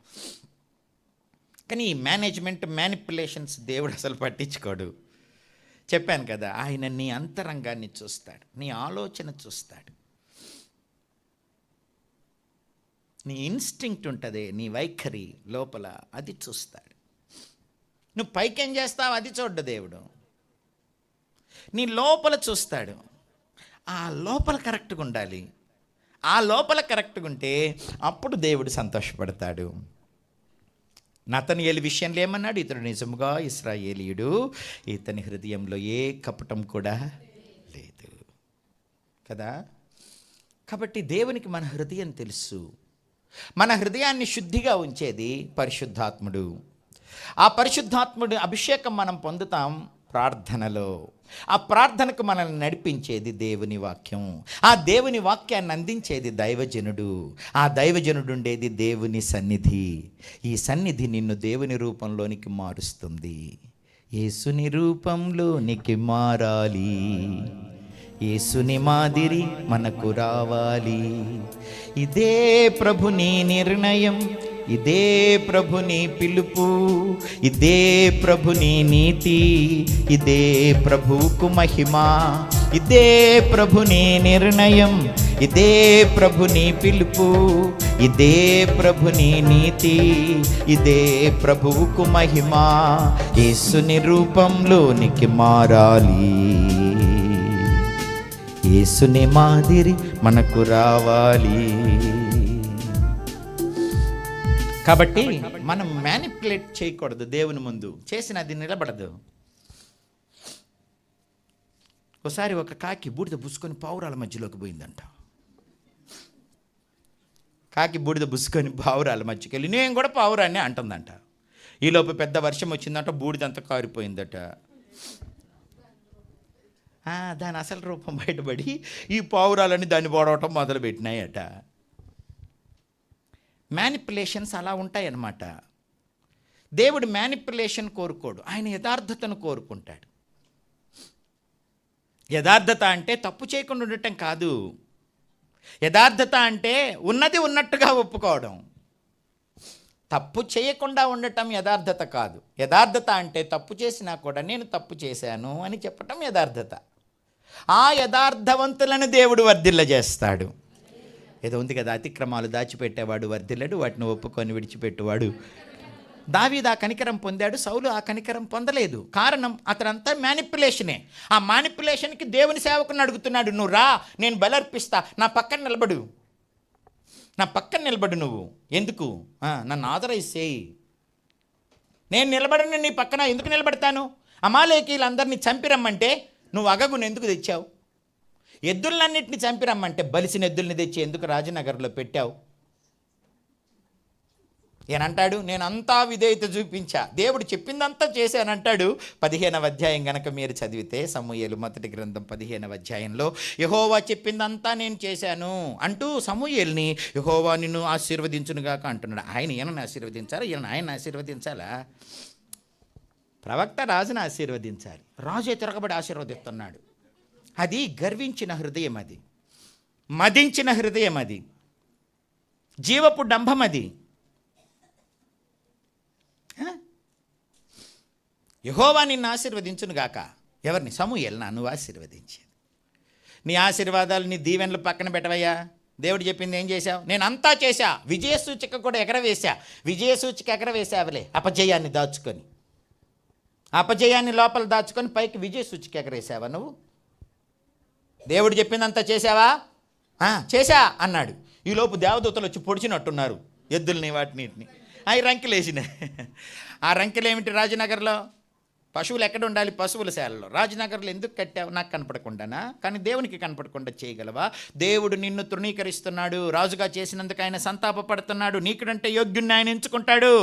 కానీ ఈ మేనేజ్మెంట్, మ్యానిపులేషన్స్ దేవుడు అసలు పట్టించుకోడు. చెప్పాను కదా, ఆయన నీ అంతరంగాన్ని చూస్తాడు, నీ ఆలోచన చూస్తాడు, నీ ఇన్స్టింక్ట్ ఉంటుంది, నీ వైఖరి లోపల, అది చూస్తాడు. నువ్వు పైకేం చేస్తావు అది చూడ్డు దేవుడు, నీ లోపల చూస్తాడు. ఆ లోపల కరెక్ట్గా ఉండాలి. ఆ లోపల కరెక్ట్గా ఉంటే అప్పుడు దేవుడు సంతోషపడతాడు. నతనయేలు విషయంలో ఏమన్నాడు? ఇతడు నిజముగా ఇశ్రాయేలీయుడు, ఇతని హృదయంలో ఏ కపటం కూడా లేదు కదా. కాబట్టి దేవునికి మన హృదయం తెలుసు. మన హృదయాన్ని శుద్ధిగా ఉంచేది పరిశుద్ధాత్ముడు. ఆ పరిశుద్ధాత్ముడు అభిషేకం మనం పొందుతాం ప్రార్థనలో. ఆ ప్రార్థనకు మనల్ని నడిపించేది దేవుని వాక్యం. ఆ దేవుని వాక్యాన్ని అందించేది దైవజనుడు. ఆ దైవజనుడు ఉండేది దేవుని సన్నిధి. ఈ సన్నిధి నిన్ను దేవుని రూపంలోనికి మారుస్తుంది. యేసుని రూపంలోనికి మారాలి, యేసుని మాదిరి మనకు రావాలి. ఇదే ప్రభుని నిర్ణయం, ఇదే ప్రభుని పిలుపు, ఇదే ప్రభుని నీతి, ఇదే ప్రభువుకు మహిమ. ఇదే ప్రభుని నిర్ణయం, ఇదే ప్రభుని పిలుపు, ఇదే ప్రభుని నీతి, ఇదే ప్రభువుకు మహిమ. యేసుని రూపంలోనికి మారాలి, యేసుని మాదిరి మనకు రావాలి. కాబట్టి మనం మ్యానిపులేట్ చేయకూడదు. దేవుని ముందు చేసిన అది నిలబడదు. ఒకసారి ఒక కాకి బూడిద పూసుకొని పావురాల మధ్యలోకి పోయిందంట. కాకి బూడిద పూసుకొని పావురాల మధ్యకి వెళ్ళి నేను కూడా పావురాన్ని అంటుందంట. ఈలోపు పెద్ద వర్షం వచ్చిందంట, బూడిదంతా కారిపోయిందట. దాని అసలు రూపం బయటపడి ఈ పావురాలని దాన్ని పొడవటం మొదలుపెట్టినాయట. మ్యానిపులేషన్స్ అలా ఉంటాయన్నమాట. దేవుడు మ్యానిపులేషన్ కోరుకోడు, ఆయన యథార్థతను కోరుకుంటాడు. యథార్థత అంటే తప్పు చేయకుండా ఉండటం కాదు. యథార్థత అంటే ఉన్నది ఉన్నట్టుగా ఒప్పుకోవడం. తప్పు చేయకుండా ఉండటం యథార్థత కాదు. యథార్థత అంటే తప్పు చేసినా కూడా నేను తప్పు చేశాను అని చెప్పటం యథార్థత. ఆ యథార్థవంతులను దేవుడు వర్ధిల్లజేస్తాడు. ఏదో ఉంది కదా, అతిక్రమాలు దాచిపెట్టేవాడు వర్ధిల్లడు, వాటిని ఒప్పుకొని విడిచిపెట్టేవాడు. దావీదు ఆ కనికరం పొందాడు, సౌలు ఆ కనికరం పొందలేదు. కారణం అతనంతా మ్యానిపులేషనే. ఆ మ్యానిపులేషన్కి దేవుని సేవకుని అడుగుతున్నాడు, నువ్వు రా, నేను బలర్పిస్తా, నా పక్కన నిలబడు, నా పక్కన నిలబడు. నువ్వు ఎందుకు నన్ను ఆదరైజ్ చేయి, నేను నిలబడని నీ పక్కన ఎందుకు నిలబడతాను? అమాలేకీలందరినీ చంపిరమ్మంటే నువ్వు అగగును ఎందుకు తెచ్చావు? ఎద్దులన్నింటినీ చంపిరమ్మంటే బలిసిన ఎద్దుల్ని తెచ్చి ఎందుకు రాజనగర్లో పెట్టావు? ఏనంటాడు, నేను అంతా విధేయత చూపించా, దేవుడు చెప్పిందంతా చేశానంటాడు. 15వ అధ్యాయం గనక మీరు చదివితే, సమూయేలు మొదటి గ్రంథం 15వ అధ్యాయంలో యెహోవా చెప్పిందంతా నేను చేశాను అంటూ సమూయేలుని యెహోవా నిన్ను ఆశీర్వదించునుగాక అంటున్నాడు. ఈయనని ఆశీర్వదించాలా? ఆయన ఆశీర్వదించాలా? ప్రవక్త రాజును ఆశీర్వదించాలి, రాజే తిరగబడి ఆశీర్వదిస్తున్నాడు. అది గర్వించిన హృదయం, అది మదించిన హృదయం, అది జీవపు డంభం. అది యెహోవా నిన్ను ఆశీర్వదించునుగాక. ఎవరిని? సమూయేలునా నువ్వు ఆశీర్వదించేది. నీ ఆశీర్వాదాలు, నీ దీవెనలు పక్కన పెట్టవయ్యా. దేవుడు చెప్పింది ఏం చేశావు? నేను అంతా చేశా. విజయసూచిక కూడా ఎగరవేశా. విజయసూచిక ఎగరవేశావులే, అపజయాన్ని దాచుకొని, అపజయాన్ని లోపల దాచుకొని పైకి విజయసూచిక ఎగరేసావా నువ్వు? దేవుడు చెప్పిందంతా చేశావా? చేశా అన్నాడు. ఈలోపు దేవదూతలు వచ్చి పొడిచినట్టున్నారు ఎద్దుల్ని, వాటిని. అవి రంకెలేసినాయి. ఆ రంకెలేమిటి? రాజనగర్లో పశువులు ఎక్కడ ఉండాలి? పశువుల శాలలో. రాజనగర్లో ఎందుకు కట్టావు? నాకు కనపడకుండానా? కానీ దేవునికి కనపడకుండా చేయగలవా? దేవుడు నిన్ను తృణీకరిస్తున్నాడు. రాజుగా చేసినందుకు ఆయన సంతాపపడుతున్నాడు. నీకుడంటే యోగ్యుణ్ణి ఆయన ఎంచుకుంటాడు.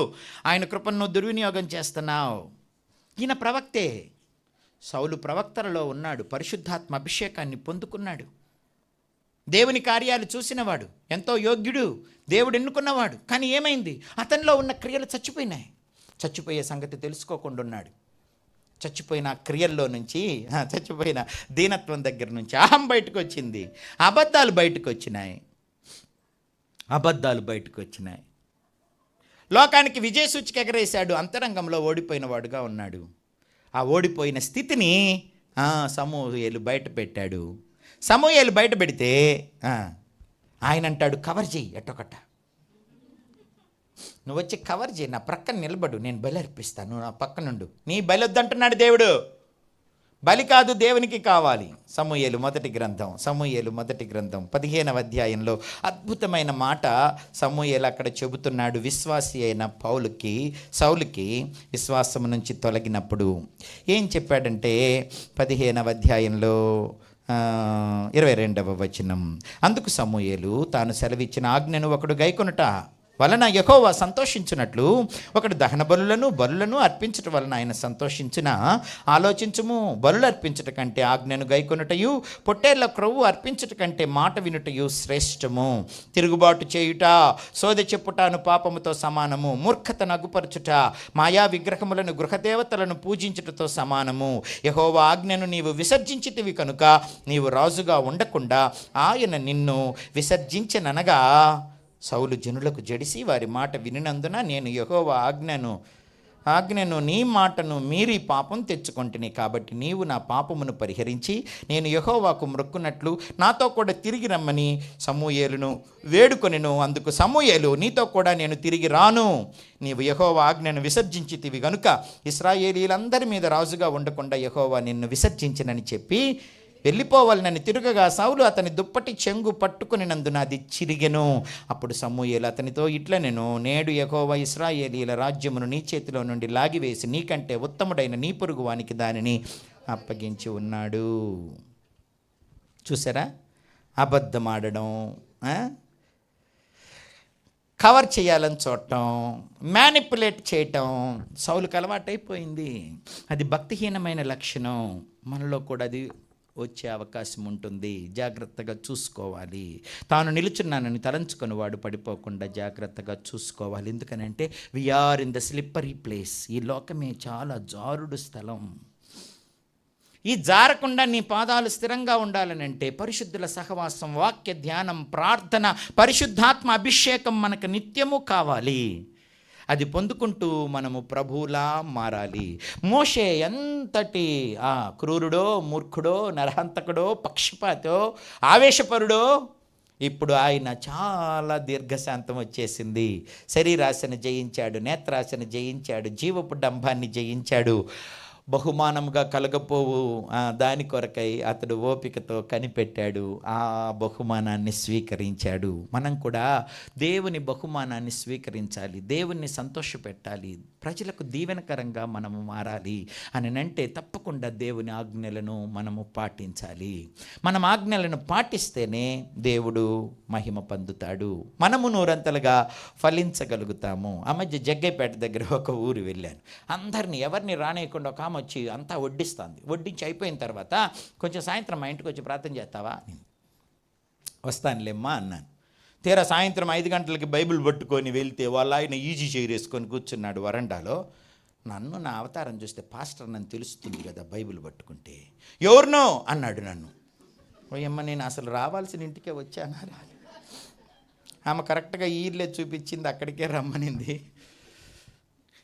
ఆయన కృపను నువ్వు దుర్వినియోగం చేస్తున్నావు. ఈయన ప్రవక్తే, సౌలు ప్రవక్తలలో ఉన్నాడు, పరిశుద్ధాత్మ అభిషేకాన్ని పొందుకున్నాడు, దేవుని కార్యాలు చూసినవాడు, ఎంతో యోగ్యుడు, దేవుడు ఎన్నుకున్నవాడు. కానీ ఏమైంది? అతనిలో ఉన్న క్రియలు చచ్చిపోయినాయి. చచ్చిపోయే సంగతి తెలుసుకోకుండా ఉన్నాడు. చచ్చిపోయిన క్రియల్లో నుంచి, చచ్చిపోయిన దీనత్వం దగ్గర నుంచి అహం బయటకు వచ్చింది. అబద్ధాలు బయటకు వచ్చినాయి. లోకానికి విజయసూచిక ఎగరేశాడు. అంతరంగంలో ఓడిపోయిన వాడుగా ఉన్నాడు. ఆ ఓడిపోయిన స్థితిని సమూయేలు బయట పెట్టాడు. సమూయేలు బయట పెడితే ఆయన అంటాడు, కవర్ చేయి, ఎట్టొకట నువ్వు వచ్చి కవర్ చేయి, నా ప్రక్కన నిలబడు, నేను బలి అర్పిస్తాను, నువ్వు నా పక్కనుండు. నీ బలి వద్దంటున్నాడు దేవుడు. బలి కాదు, దేవునికి కావాలి. సమూయేలు మొదటి గ్రంథం 15వ అధ్యాయంలో అద్భుతమైన మాట సమూయేలు అక్కడ చెబుతున్నాడు. విశ్వాసి అయిన సౌలుకి విశ్వాసం నుంచి తొలగినప్పుడు ఏం చెప్పాడంటే 15వ అధ్యాయంలో 22వ వచనం, అందుకు సమూయేలు తాను సెలవిచ్చిన ఆజ్ఞను ఒకడు గైకొనుట వలన యెహోవా సంతోషించున్నట్లు ఒకడు దహన బలులను అర్పించటం వలన ఆయన సంతోషించిన. ఆలోచించుము, బలులు అర్పించట కంటే ఆజ్ఞను గైకొనుటయు, పొట్టేళ్ల క్రొవ్వు అర్పించట కంటే మాట వినుటయు శ్రేష్టము. తిరుగుబాటు చేయుట, సోదె చెప్పుటాను పాపముతో సమానము. మూర్ఖత నగుపరచుట, మాయా విగ్రహములను గృహదేవతలను పూజించుటతో సమానము. యెహోవా ఆజ్ఞను నీవు విసర్జించితివి కనుక నీవు రాజుగా ఉండకుండా ఆయన నిన్ను విసర్జించననగా, సౌలు జనులకు జడిసి వారి మాట వినినందున నేను యెహోవా ఆజ్ఞను నీ మాటను మీరి పాపం తెచ్చుకొంటిని. కాబట్టి నీవు నా పాపమును పరిహరించి నేను యెహోవాకు మ్రొక్కున్నట్లు నాతో కూడా తిరిగి రమ్మని సమూయేలును వేడుకొనెను. అందుకు సమూయేలు, నీతో కూడా నేను తిరిగి రాను, నీవు యెహోవా ఆజ్ఞను విసర్జించితివి గనుక ఇశ్రాయేలీలందరి మీద రాజుగా ఉండకుండా యెహోవా నిన్ను విసర్జించినని చెప్పి వెళ్ళిపోవాలని తిరుగగా సౌలు అతని దుప్పటి చెంగు పట్టుకునినందున అది చిరిగెను. అప్పుడు సమూయేలు అతనితో ఇట్లనెను, నేడు యెహోవా ఇశ్రాయేలీయుల రాజ్యమును నీ చేతిలో నుండి లాగివేసి నీకంటే ఉత్తముడైన నీ పొరుగువానికి దానిని అప్పగించి ఉన్నాడు. చూసారా, అబద్ధమాడడం, కవర్ చేయాలని చూడటం, మ్యానిపులేట్ చేయటం సౌలుకు అలవాటైపోయింది. అది భక్తిహీనమైన లక్షణం. మనలో కూడా అది వచ్చే అవకాశం ఉంటుంది. జాగ్రత్తగా చూసుకోవాలి. తాను నిలుచున్నానని తలంచుకొని వాడు పడిపోకుండా జాగ్రత్తగా చూసుకోవాలి. ఎందుకనంటే we are in the slippery place. ఈ లోకమే చాలా జారుడు స్థలం. ఈ జారకుండా నీ పాదాలు స్థిరంగా ఉండాలనంటే పరిశుద్ధుల సహవాసం, వాక్య ధ్యానం, ప్రార్థన, పరిశుద్ధాత్మ అభిషేకం మనకు నిత్యము కావాలి. అది పొందుకుంటూ మనము ప్రభువులా మారాలి. మోషే ఎంతటి క్రూరుడో, మూర్ఖుడో, నరహంతకుడో, పక్షపాతో, ఆవేశపరుడో, ఇప్పుడు ఆయన చాలా దీర్ఘశాంతం వచ్చేసింది. శరీరాశను జయించాడు, నేత్రాశను జయించాడు, జీవపు డంబాన్ని జయించాడు. బహుమానముగా కలగపోవు దాని కొరకై అతడు ఓపికతో కనిపెట్టాడు. ఆ బహుమానాన్ని స్వీకరించాడు. మనం కూడా దేవుని బహుమానాన్ని స్వీకరించాలి. దేవుణ్ణి సంతోషపెట్టాలి. ప్రజలకు దీవెనకరంగా మనము మారాలి అని అంటే తప్పకుండా దేవుని ఆజ్ఞలను మనము పాటించాలి. మనం ఆజ్ఞలను పాటిస్తేనే దేవుడు మహిమ పొందుతాడు. మనము నూరంతలుగా ఫలించగలుగుతాము. ఆ మధ్య జగ్గైపేట దగ్గర ఒక ఊరు వెళ్ళాను. అందరినీ ఎవరిని రానేయకుండా ఒక వచ్చి అంతా వడ్డిస్తుంది. వడ్డించి అయిపోయిన తర్వాత కొంచెం సాయంత్రం మా ఇంటికి వచ్చి ప్రార్థన చేస్తావా? వస్తానులేమ్మా అన్నాను. తీరా సాయంత్రం 5 గంటలకి బైబిల్ పట్టుకొని వెళ్తే వాళ్ళ ఆయన ఈజీ చైర్ వేసుకొని కూర్చున్నాడు వరండాలో. నన్ను నా అవతారం చూస్తే పాస్టర్ నన్ను తెలుస్తుంది కదా బైబిల్ పట్టుకుంటే. ఎవరినో అన్నాడు నన్ను. ఓయమ్మ, నేను అసలు రావాల్సిన ఇంటికే వచ్చానా? ఆమె కరెక్ట్గా ఈ ఇల్లే చూపించింది, అక్కడికే రమ్మనింది.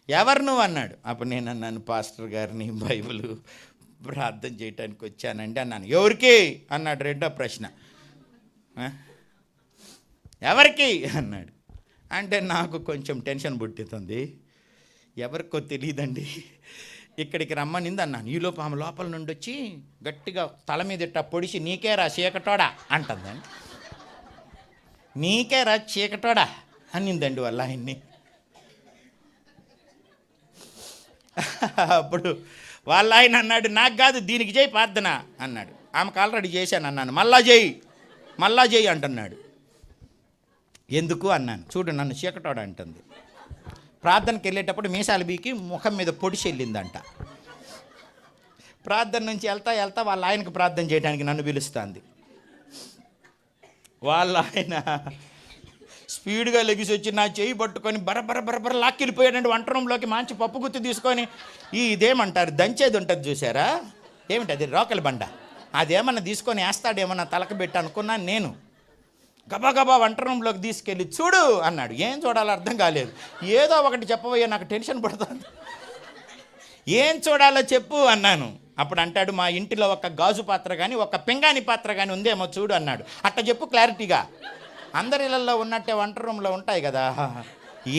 ఎవరు నువ్వు అన్నాడు. అప్పుడు నేను అన్నాను, పాస్టర్ గారిని బైబిల్ ప్రార్థన చేయటానికి వచ్చానండి అన్నాను. ఎవరికి అన్నాడు. రెండో ప్రశ్న, ఎవరికి అన్నాడు. అంటే నాకు కొంచెం టెన్షన్ పుట్టుతుంది. ఎవరికో తెలియదండి, ఇక్కడికి రమ్మనింది అన్నాను. ఈలోపు ఆమె లోపల నుండి వచ్చి గట్టిగా తల మీద ఇట్టా పొడిచి, నీకే రా చీకటోడా అంటుందండి. నీకే రా చీకటోడా అనిందండి వాళ్ళ ఆయన్ని. అప్పుడు వాళ్ళ ఆయన అన్నాడు, నాకు కాదు దీనికి చేయి ప్రార్థన అన్నాడు. ఆమెకు ఆల్రెడీ చేశాను అన్నాను. మళ్ళా చేయి అంటున్నాడు. ఎందుకు అన్నాను. చూడు నన్ను చీకటోడు అంటుంది. ప్రార్థనకి వెళ్ళేటప్పుడు మీసాలు బీకి ముఖం మీద పొడిచి వెళ్ళిందంట. ప్రార్థన నుంచి వెళ్తా వాళ్ళ ఆయనకు ప్రార్థన చేయడానికి నన్ను పిలుస్తుంది. వాళ్ళ ఆయన స్పీడ్గా లెగిసి వచ్చి నా చేయి పట్టుకొని బరబర లాక్కెళ్ళిపోయాడండి వంట రూమ్లోకి. మంచి పప్పు గుత్తి తీసుకొని ఇదేమంటారు దంచేది ఉంటుంది చూసారా, ఏమిటి అది, రోకల బండ, అదేమన్నా తీసుకొని వేస్తాడేమన్నా తలకబెట్టి అనుకున్నాను నేను. గబా వంట రూమ్లోకి తీసుకెళ్ళి చూడు అన్నాడు. ఏం చూడాలో అర్థం కాలేదు. ఏదో ఒకటి చెప్పబోయే, నాకు టెన్షన్ పడుతుంది. ఏం చూడాలో చెప్పు అన్నాను. అప్పుడు అంటాడు, మా ఇంటిలో ఒక గాజు పాత్ర కానీ ఒక పింగాణి పాత్ర కానీ ఉందేమో చూడు అన్నాడు. అట్ట చెప్పు క్లారిటీగా. అందరి ఇళ్ళల్లో ఉన్నట్టే వంట రూమ్లో ఉంటాయి కదా,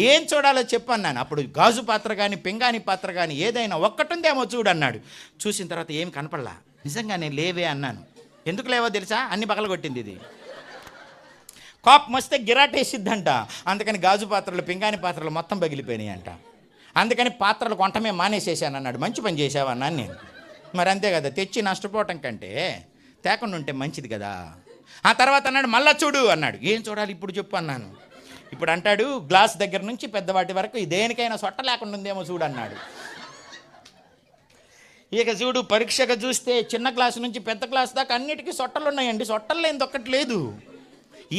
ఏం చూడాలో చెప్పు అన్నాను. అప్పుడు గాజు పాత్ర కానీ పింగాణి పాత్ర కానీ ఏదైనా ఒక్కటి ఉందేమో చూడు అన్నాడు. చూసిన తర్వాత ఏమి కనపడలా. నిజంగానే లేవే అన్నాను. ఎందుకు లేవో తెలుసా, అన్ని పగలగొట్టింది ఇది. కోపం వస్తే గిరాటేసిద్దంట. అందుకని గాజు పాత్రలు పింగాణి పాత్రలు మొత్తం పగిలిపోయినాయి అంట. అందుకని పాత్రలు కొంటమే మానేసేసాను అన్నాడు. మంచి పని చేసావన్నాను నేను. మరి అంతే కదా, తెచ్చి నష్టపోవటం కంటే తేకుండా ఉంటే మంచిది కదా. ఆ తర్వాత అన్నాడు, మళ్ళా చూడు అన్నాడు. ఏం చూడాలి ఇప్పుడు చెప్పు అన్నాను. ఇప్పుడు అంటాడు, గ్లాస్ దగ్గర నుంచి పెద్దవాటి వరకు దేనికైనా సొట్ట లేకుండా ఉందేమో చూడు అన్నాడు. ఇక చూడు, పరీక్షగా చూస్తే చిన్న క్లాసు నుంచి పెద్ద క్లాస్ దాకా అన్నిటికీ సొట్టలు ఉన్నాయండి, సొట్టలు లేనిది ఒక్కటి లేదు.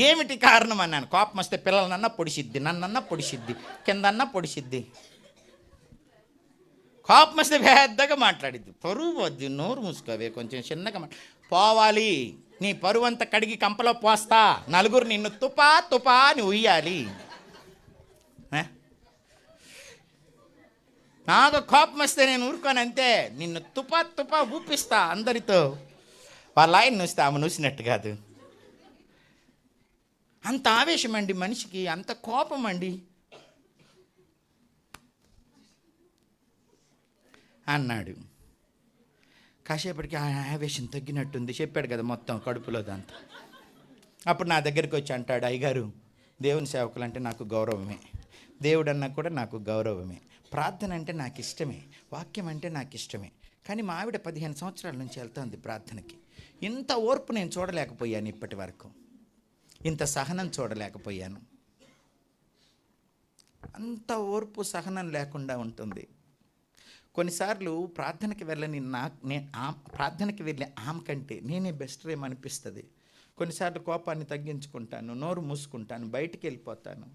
ఏమిటి కారణం అన్నాను. కోపం వస్తే పిల్లలనన్నా పొడిసిద్ది, నన్నన్నా పొడిసిద్ది, కిందన్నా పొడిసిద్ది. కోపం వస్తే పెద్దగా మాట్లాడిద్ది. పరువు వద్దు, నోరు మూసుకోవే, కొంచెం చిన్నగా పోవాలి. నీ పరువంతా కడిగి కంపలో పోస్తా, నలుగురు నిన్ను తుపా అని ఉయ్యాలి. నాకు కోపం వస్తే నేను ఊరుకోను అంతే. నిన్ను తుపా ఊపిస్తా అందరితో. వాళ్ళ ఆయన నూస్తే ఆమె నూసినట్టు కాదు. అంత ఆవేశం అండి మనిషికి, అంత కోపం అండి అన్నాడు. కాసేపటికి ఆ ఆవేశం తగ్గినట్టుంది, చెప్పాడు కదా మొత్తం కడుపులో దాంతో. అప్పుడు నా దగ్గరికి వచ్చి అంటాడు, అయ్యగారు దేవుని సేవకులు అంటే నాకు గౌరవమే, దేవుడు అన్నా కూడా నాకు గౌరవమే, ప్రార్థన అంటే నాకు ఇష్టమే, వాక్యం అంటే నాకు ఇష్టమే, కానీ మా ఆవిడ 15 సంవత్సరాల నుంచి వెళ్తుంది ప్రార్థనకి. ఇంత ఓర్పు నేను చూడలేకపోయాను ఇప్పటి వరకు, ఇంత సహనం చూడలేకపోయాను. అంత ఓర్పు సహనం లేకుండా ఉంటుంది. కొన్నిసార్లు ప్రార్థనకి వెళ్ళని ప్రార్థనకి వెళ్ళే ఆమె కంటే నేనే బెస్ట్ ఏమనిపిస్తుంది. కొన్నిసార్లు కోపాన్ని తగ్గించుకుంటాను, నోరు మూసుకుంటాను, బయటికి వెళ్ళిపోతాను.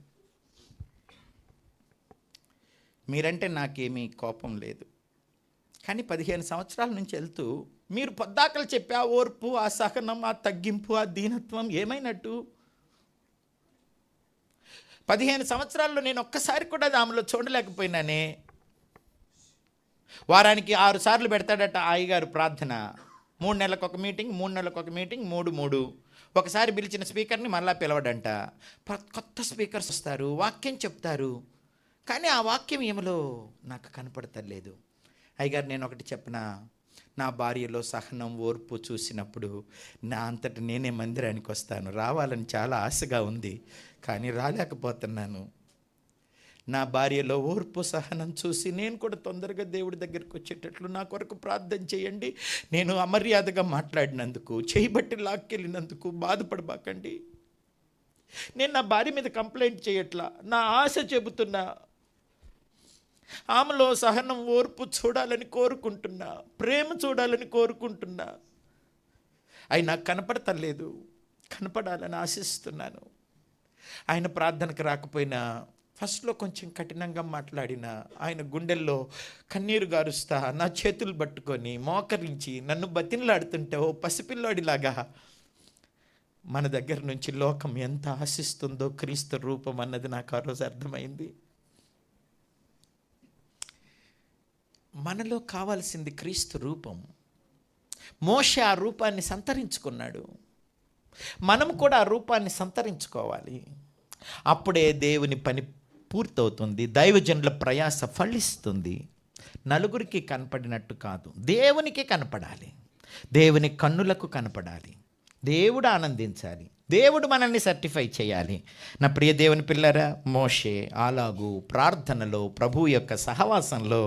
మీరంటే నాకేమీ కోపం లేదు, కానీ 15 సంవత్సరాల నుంచి వెళ్తూ మీరు పొద్దాకలు చెప్పే ఆ ఓర్పు, ఆ సహనం, ఆ తగ్గింపు, ఆ దీనత్వం ఏమైనట్టు? 15 సంవత్సరాల్లో నేను ఒక్కసారి కూడా ఆమెలో చూడలేకపోయినానే. వారానికి 6 సార్లు పెడతాడట అయ్యగారు ప్రార్థన. 3 నెలలకు ఒక మీటింగ్, 3 నెలలకు ఒక మీటింగ్, 3 ఒకసారి పిలిచిన స్పీకర్ని మళ్ళా పిలవడంట. కొత్త స్పీకర్స్ వస్తారు, వాక్యం చెప్తారు, కానీ ఆ వాక్యం ఏమలో నాకు కనపడతలేదు. అయ్యగారు నేను ఒకటి చెప్పనా, నా భార్యలో సహనం, ఓర్పు చూసినప్పుడు నా అంతటి నేనే మందిరానికి వస్తాను. రావాలని చాలా ఆశగా ఉంది, కానీ రాలేకపోతున్నాను. నా భార్యలో ఓర్పు, సహనం చూసి నేను కూడా తొందరగా దేవుడి దగ్గరికి వచ్చేటట్లు నా కొరకు ప్రార్థన చేయండి. నేను అమర్యాదగా మాట్లాడినందుకు, చేయబట్టి లాక్కెళ్ళినందుకు బాధపడబాకండి. నేను నా భార్య మీద కంప్లైంట్ చేయట్లా, నా ఆశ చెబుతున్నా. ఆమెలో సహనం, ఓర్పు చూడాలని కోరుకుంటున్నా, ప్రేమ చూడాలని కోరుకుంటున్నా. అవి నాకు కనపడతలేదు, కనపడాలని ఆశిస్తున్నాను. ఆయన ప్రార్థనకు రాకపోయినా ఫస్ట్లో కొంచెం కఠినంగా మాట్లాడిన, ఆయన గుండెల్లో కన్నీరు గారుస్తా నా చేతులు పట్టుకొని మోకరించి నన్ను బతిన్లాడుతుంటే ఓ పసిపిల్లాడిలాగా మన దగ్గర నుంచి లోకం ఎంత ఆశిస్తుందో క్రీస్తు రూపం అన్నది నాకు ఆ రోజు అర్థమైంది. మనలో కావాల్సింది క్రీస్తు రూపం. మోషే ఆ రూపాన్ని సంతరించుకున్నాడు, మనం కూడా ఆ రూపాన్ని సంతరించుకోవాలి. అప్పుడే దేవుని పని పూర్తవుతుంది, దైవజనుల ప్రయాస ఫలిస్తుంది. నలుగురికి కనపడినట్టు కాదు, దేవునికి కనపడాలి, దేవుని కన్నులకు కనపడాలి, దేవుడు ఆనందించాలి, దేవుడు మనల్ని సర్టిఫై చేయాలి. నా ప్రియ దేవుని పిల్లరా, మోషే అలాగూ ప్రార్థనలో, ప్రభు యొక్క సహవాసంలో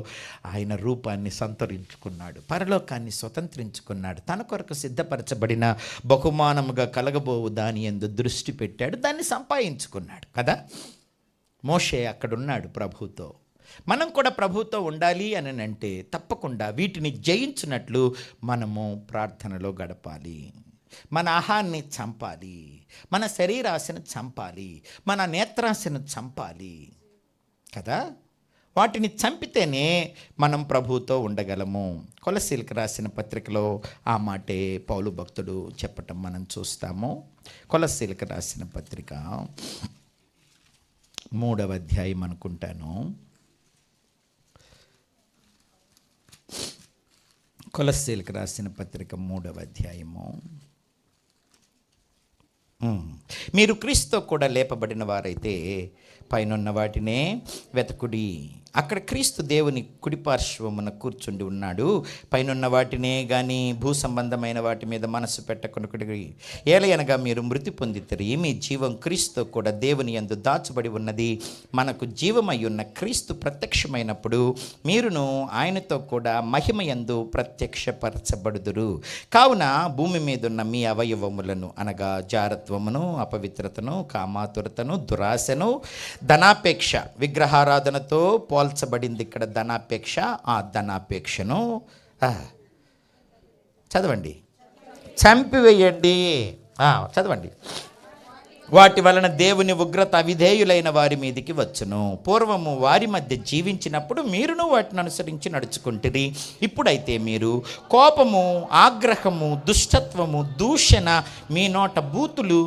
ఆయన రూపాన్ని సంతరించుకున్నాడు, పరలోకాన్ని స్వతంత్రించుకున్నాడు, తన కొరకు సిద్ధపరచబడిన బహుమానముగా కలగబోవు దాని యందు దృష్టి పెట్టాడు, దాన్ని సంపాదించుకున్నాడు కదా. మోషే అక్కడున్నాడు ప్రభుతో. మనం కూడా ప్రభుతో ఉండాలి అని అంటే తప్పకుండా వీటిని జయించినట్లు మనము ప్రార్థనలో గడపాలి. మన ఆహాన్ని చంపాలి, మన శరీరాశను చంపాలి, మన నేత్రాశను చంపాలి కదా. వాటిని చంపితేనే మనం ప్రభువుతో ఉండగలము. కొలస్సీలకు రాసిన పత్రికలో ఆ మాటే పౌలు భక్తుడు చెప్పటం మనం చూస్తాము. కొలస్సీలకు రాసిన పత్రిక 3వ అధ్యాయం అనుకుంటాను. కొలస్సీలకు రాసిన పత్రిక 3వ అధ్యాయము. మీరు క్రీస్తుతో కూడా లేపబడిన వారైతే పైనున్న వాటినే వెతకుడి, అక్కడ క్రీస్తు దేవుని కుడిపార్శ్వమున కూర్చుండి ఉన్నాడు. పైనున్న వాటినే కానీ భూ సంబంధమైన వాటి మీద మనసు పెట్టకొనకుడి. ఏలయనగా మీరు మృతి పొందితిరి, మీ జీవం క్రీస్తుతో కూడా దేవుని యందు దాచబడి ఉన్నది. మనకు జీవమై ఉన్న క్రీస్తు ప్రత్యక్షమైనప్పుడు మీరును ఆయనతో కూడా మహిమ యందు ప్రత్యక్షపరచబడుదురు. కావున భూమి మీద ఉన్న మీ అవయవములను అనగా జారత్వమును, అపవిత్రతను, కామాతురతను, దురాశను, ధనాపేక్ష, విగ్రహారాధనతో పోల్చబడింది ఇక్కడ ధనాపేక్ష. ఆ ధనాపేక్షను చదవండి, చంపివేయండి. చదవండి. వాటి వలన దేవుని ఉగ్రత అవిధేయులైన వారి మీదికి వచ్చును. పూర్వము వారి మధ్య జీవించినప్పుడు మీరును వాటిని అనుసరించి నడుచుకుంటురి. ఇప్పుడైతే మీరు కోపము, ఆగ్రహము, దుష్టత్వము, దూషణ, మీ నోట బూతులు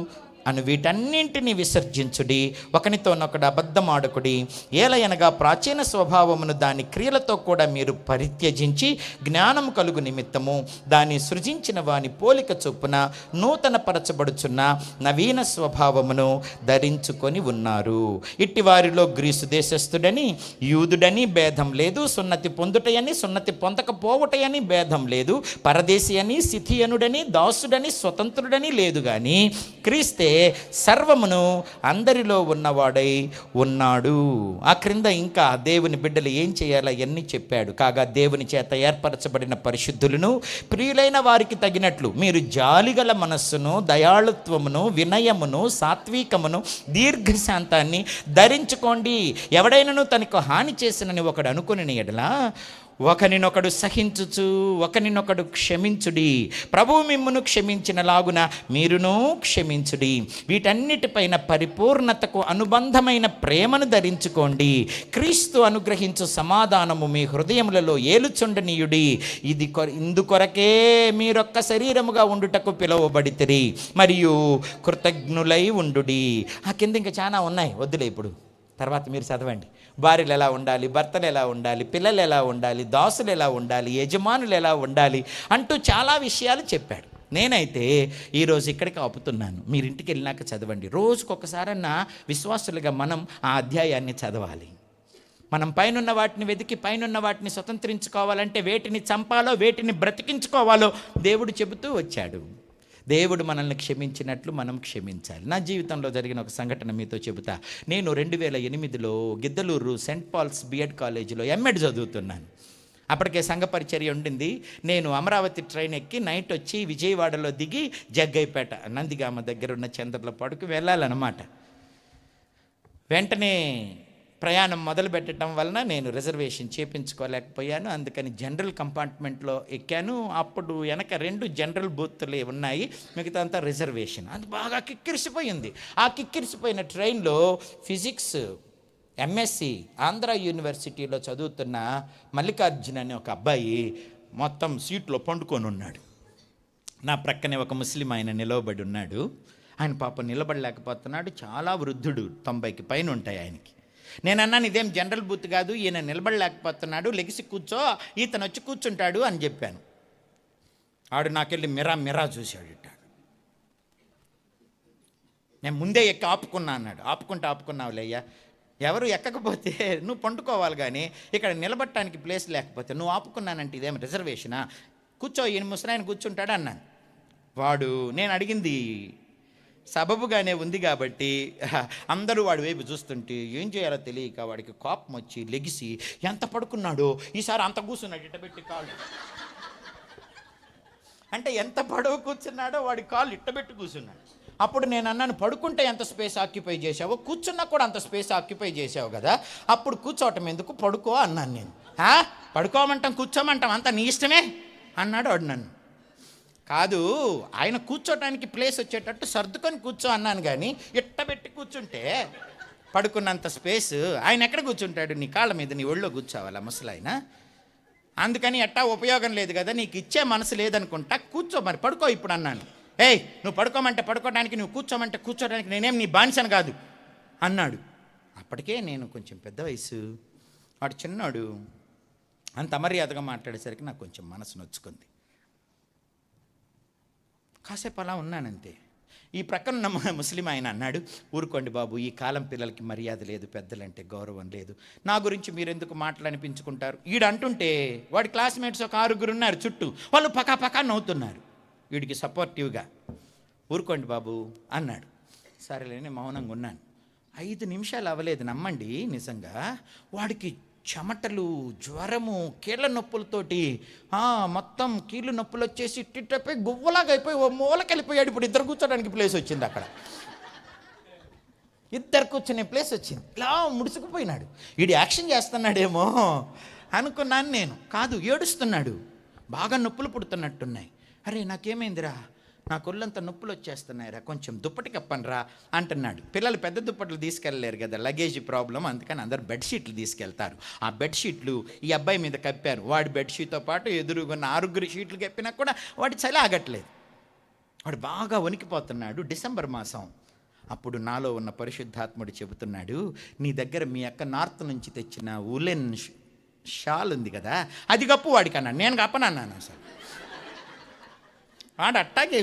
అను వీటన్నింటినీ విసర్జించుడి, ఒకనితోనొకడు అబద్ధమాడకుడి. ఏలయనగా ప్రాచీన స్వభావమును దాని క్రియలతో కూడా మీరు పరిత్యజించి జ్ఞానం కలుగు నిమిత్తము దాన్ని సృజించిన వాని పోలిక చొప్పున నూతన పరచబడుచున్న నవీన స్వభావమును ధరించుకొని ఉన్నారు. ఇట్టి వారిలో గ్రీసు దేశస్థుడని యూదుడని భేదం లేదు, సున్నతి పొందుటయని సున్నతి పొందకపోవటయని భేదం లేదు, పరదేశి అని సిథియనుడని దాసుడని స్వతంత్రుడని లేదు, కానీ క్రీస్తే సర్వమును అందరిలో ఉన్నవాడై ఉన్నాడు. ఆ క్రింద ఇంకా దేవుని బిడ్డలు ఏం చేయాలో అవన్నీ చెప్పాడు. కాగా దేవుని చేత ఏర్పరచబడిన పరిశుద్ధులను ప్రియులైన వారికి తగినట్లు మీరు జాలిగల మనస్సును, దయాళుత్వమును, వినయమును, సాత్వికమును, దీర్ఘశాంతాన్ని ధరించుకోండి. ఎవడైనాను తనకు హాని చేసినని ఒకడు అనుకుని ఎడలా ఒకనినొకడు సహించుచు ఒకనినొకడు క్షమించుడి. ప్రభువు మిమ్మును క్షమించినలాగున మీరును క్షమించుడి. వీటన్నిటిపైన పరిపూర్ణతకు అనుబంధమైన ప్రేమను ధరించుకోండి. క్రీస్తు అనుగ్రహించు సమాధానము మీ హృదయములలో ఏలుచుండనీయుడి. ఇందుకొరకే మీరొక్క శరీరముగా ఉండుటకు పిలువబడితిరి మరియు కృతజ్ఞులై ఉండుడి. ఆ కింద ఇంకా చాలా ఉన్నాయి, వద్దులే ఇప్పుడు, తర్వాత మీరు చదవండి. భార్యలు ఎలా ఉండాలి, భర్తలు ఎలా ఉండాలి, పిల్లలు ఎలా ఉండాలి, దాసులు ఎలా ఉండాలి, యజమానులు ఎలా ఉండాలి అంటూ చాలా విషయాలు చెప్పాడు. నేనైతే ఈరోజు ఇక్కడికి ఆపుతున్నాను. మీరు ఇంటికి వెళ్ళినాక చదవండి. రోజుకొకసారన్నా విశ్వాసులుగా మనం ఆ అధ్యాయాన్ని చదవాలి. మనం పైనున్న వాటిని వెతికి పైనున్న వాటిని స్వతంత్రించుకోవాలంటే వేటిని చంపాలో వేటిని బ్రతికించుకోవాలో దేవుడు చెబుతూ వచ్చాడు. దేవుడు మనల్ని క్షమించినట్లు మనం క్షమించాలి. నా జీవితంలో జరిగిన ఒక సంఘటన మీతో చెబుతా. నేను 2008లో గిద్దలూరు సెయింట్ పాల్స్ బిఎడ్ కాలేజీలో ఎంఎడ్ చదువుతున్నాను. అప్పటికే సంఘ పరిచర్య ఉండింది. నేను అమరావతి ట్రైన్ ఎక్కి నైట్ వచ్చి విజయవాడలో దిగి జగ్గైపేట నందిగామ దగ్గర ఉన్న చంద్రలపాడుకు వెళ్ళాలన్నమాట. వెంటనే ప్రయాణం మొదలు పెట్టడం వలన నేను రిజర్వేషన్ చేయించుకోలేకపోయాను. అందుకని జనరల్ కంపార్ట్మెంట్లో ఎక్కాను. అప్పుడు వెనక 2 జనరల్ బూత్లే ఉన్నాయి, మిగతా అంతా రిజర్వేషన్. అది బాగా కిక్కిరిసిపోయింది. ఆ కిక్కిరిసిపోయిన ట్రైన్లో ఫిజిక్స్ ఎంఎస్సి ఆంధ్ర యూనివర్సిటీలో చదువుతున్న మల్లికార్జున్ అనే ఒక అబ్బాయి మొత్తం సీట్లో పండుకొని ఉన్నాడు. నా ప్రక్కనే ఒక ముస్లిం ఆయన నిలవబడి ఉన్నాడు. ఆయన పాపం నిలబడలేకపోతున్నాడు. చాలా వృద్ధుడు, 90కి పైన ఉంటాయి ఆయనకి. నేను అన్నాను, ఇదేం జనరల్ బూత్ కాదు, ఈయన నిలబడలేకపోతున్నాడు, లెగిసి కూర్చో, ఇతను వచ్చి కూర్చుంటాడు అని చెప్పాను. ఆడు నాకెళ్ళి మిరా చూశాడు. నేను ముందే ఎక్కి ఆపుకున్నా అన్నాడు. ఆపుకున్నావులే అయ్యా, ఎవరు ఎక్కకపోతే నువ్వు పండుకోవాలి, కానీ ఇక్కడ నిలబడటానికి ప్లేస్ లేకపోతే నువ్వు ఆపుకున్నానంటే ఇదేం రిజర్వేషనా, కూర్చో, ఈయన ముసలాయన కూర్చుంటాడు అన్నాను. వాడు నేను అడిగింది సబబుగానే ఉంది కాబట్టి అందరూ వాడి వైపు చూస్తుంటే ఏం చేయాలో తెలియక వాడికి కోపం వచ్చి లెగిసి ఎంత పడుకున్నాడో ఈసారి అంత కూర్చున్నాడు, ఇట్టబెట్టి కాళ్ళు. అంటే ఎంత పొడవు కూర్చున్నాడో వాడి కాళ్ళు ఇట్టబెట్టి కూర్చున్నాడు. అప్పుడు నేను అన్నాను, పడుకుంటే ఎంత స్పేస్ ఆక్యుపై చేసావో కూర్చున్నా కూడా అంత స్పేస్ ఆక్యుపై చేసావు కదా, అప్పుడు కూర్చోవటం ఎందుకు, పడుకో అన్నాను నేను. పడుకోమంటాం కూర్చోమంటాం అంత నీ ఇష్టమే అన్నాడు వాడు నన్ను. కాదు, ఆయన కూర్చోటానికి ప్లేస్ వచ్చేటట్టు సర్దుకొని కూర్చో అన్నాను, కానీ ఇట్టబెట్టి కూర్చుంటే పడుకున్నంత స్పేస్ ఆయన ఎక్కడ కూర్చుంటాడు, నీ కాళ్ళ మీద నీ ఒళ్ళో కూర్చోవాలా ముసలాయన. అందుకని ఎట్టా ఉపయోగం లేదు కదా, నీకు ఇచ్చే మనసు లేదనుకుంటా, కూర్చో మరి, పడుకో ఇప్పుడు అన్నాను. నువ్వు పడుకోమంటే పడుకోవడానికి, నువ్వు కూర్చోమంటే కూర్చోడానికి నేనేం నీ బానిసను కాదు అన్నాడు. అప్పటికే నేను కొంచెం పెద్ద వయసు, వాడు చిన్నాడు. అంత అమర్యాదగా మాట్లాడేసరికి నాకు కొంచెం మనసు నొచ్చుకుంది. కాసేపు అలా ఉన్నానంతే. ఈ ప్రక్కన ముస్లిం ఆయన అన్నాడు, ఊరుకోండి బాబు, ఈ కాలం పిల్లలకి మర్యాద లేదు, పెద్దలంటే గౌరవం లేదు, నా గురించి మీరు ఎందుకు మాటలనిపించుకుంటారు. వీడు అంటుంటే వాడి క్లాస్మేట్స్ ఒక 6 ఉన్నారు చుట్టూ, వాళ్ళు పకా నవ్వుతున్నారు వీడికి సపోర్టివ్గా. ఊరుకోండి బాబు అన్నాడు. సరేలేని మౌనంగా ఉన్నాను. 5 నిమిషాలు అవ్వలేదు, నమ్మండి నిజంగా, వాడికి చెమటలు, జ్వరము, కీళ్ళ నొప్పులతోటి మొత్తం కీళ్ళు నొప్పులు వచ్చేసి టిట్టపోయి గువ్వలాగా అయిపోయి ఓ మూలకెళ్ళిపోయాడు. ఇప్పుడు 2 కూర్చోడానికి ప్లేస్ వచ్చింది, అక్కడ 2 కూర్చునే ప్లేస్ వచ్చింది. ఇలా ముడుచుకుపోయినాడు. వీడు యాక్షన్ చేస్తున్నాడేమో అనుకున్నాను నేను. కాదు, ఏడుస్తున్నాడు. బాగా నొప్పులు పుడుతున్నట్టున్నాయి. అరే నాకేమైందిరా, నాకు ఒళ్ళంతా నొప్పులు వచ్చేస్తున్నాయిరా, కొంచెం దుప్పటి కప్పనరా అంటున్నాడు. పిల్లలు పెద్ద దుప్పట్లు తీసుకెళ్ళలేరు కదా, లగేజ్ ప్రాబ్లం, అందుకని అందరు బెడ్షీట్లు తీసుకెళ్తారు. ఆ బెడ్షీట్లు ఈ అబ్బాయి మీద కప్పారు. వాడి బెడ్షీట్తో పాటు ఎదురుగున్న 6 షీట్లు కప్పినా కూడా వాడి చలి ఆగట్లేదు. వాడు బాగా వణికిపోతున్నాడు. డిసెంబర్ మాసం, అప్పుడు నాలో ఉన్న పరిశుద్ధాత్ముడు చెబుతున్నాడు, నీ దగ్గర మీ అక్క నార్త్ నుంచి తెచ్చిన ఉలెన్ షాల్ ఉంది కదా, అది కప్పు వాడికి అన్నాడు. నేను కప్పనన్నాను. అసలు వాడు అట్టాగే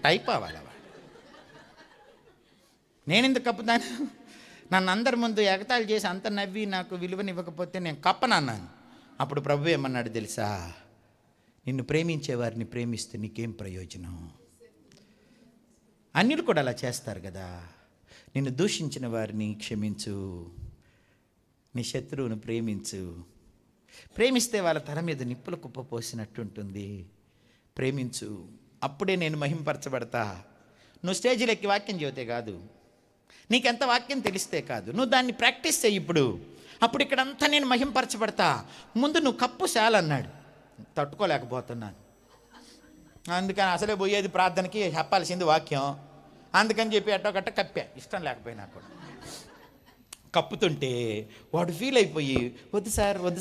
టైప్ అవ్వాలి. నేను ఎందుకు కప్పుతాను? నన్ను అందరి ముందు ఎగతాళి చేసి అంత నవ్వి నాకు విలువనివ్వకపోతే నేను కప్పనన్నాను. అప్పుడు ప్రభు ఏమన్నాడు తెలుసా? నిన్ను ప్రేమించే వారిని ప్రేమిస్తే నీకేం ప్రయోజనం? అన్యులు కూడా అలా చేస్తారు కదా. నిన్ను దూషించిన వారిని క్షమించు, నీ శత్రువును ప్రేమించు. ప్రేమిస్తే వాళ్ళ తల మీద నిప్పుల కుప్ప పోసినట్టుంటుంది. ప్రేమించు, అప్పుడే నేను మహింపరచబడతా. నువ్వు స్టేజీలో ఎక్కి వాక్యం చెబితే కాదు, నీకెంత వాక్యం తెలిస్తే కాదు, నువ్వు దాన్ని ప్రాక్టీస్ చేయి ఇప్పుడు. అప్పుడు ఇక్కడంతా నేను మహింపరచబడతా. ముందు నువ్వు కప్పు చాలన్నాడు. తట్టుకోలేకపోతున్నాను. అందుకని అసలే పోయేది ప్రార్థనకి, చెప్పాల్సింది వాక్యం. అందుకని చెప్పి ఎట్టోకట్ట కప్పా, ఇష్టం లేకపోయినా కూడా. కప్పుతుంటే వాడు ఫీల్ అయిపోయి వద్దు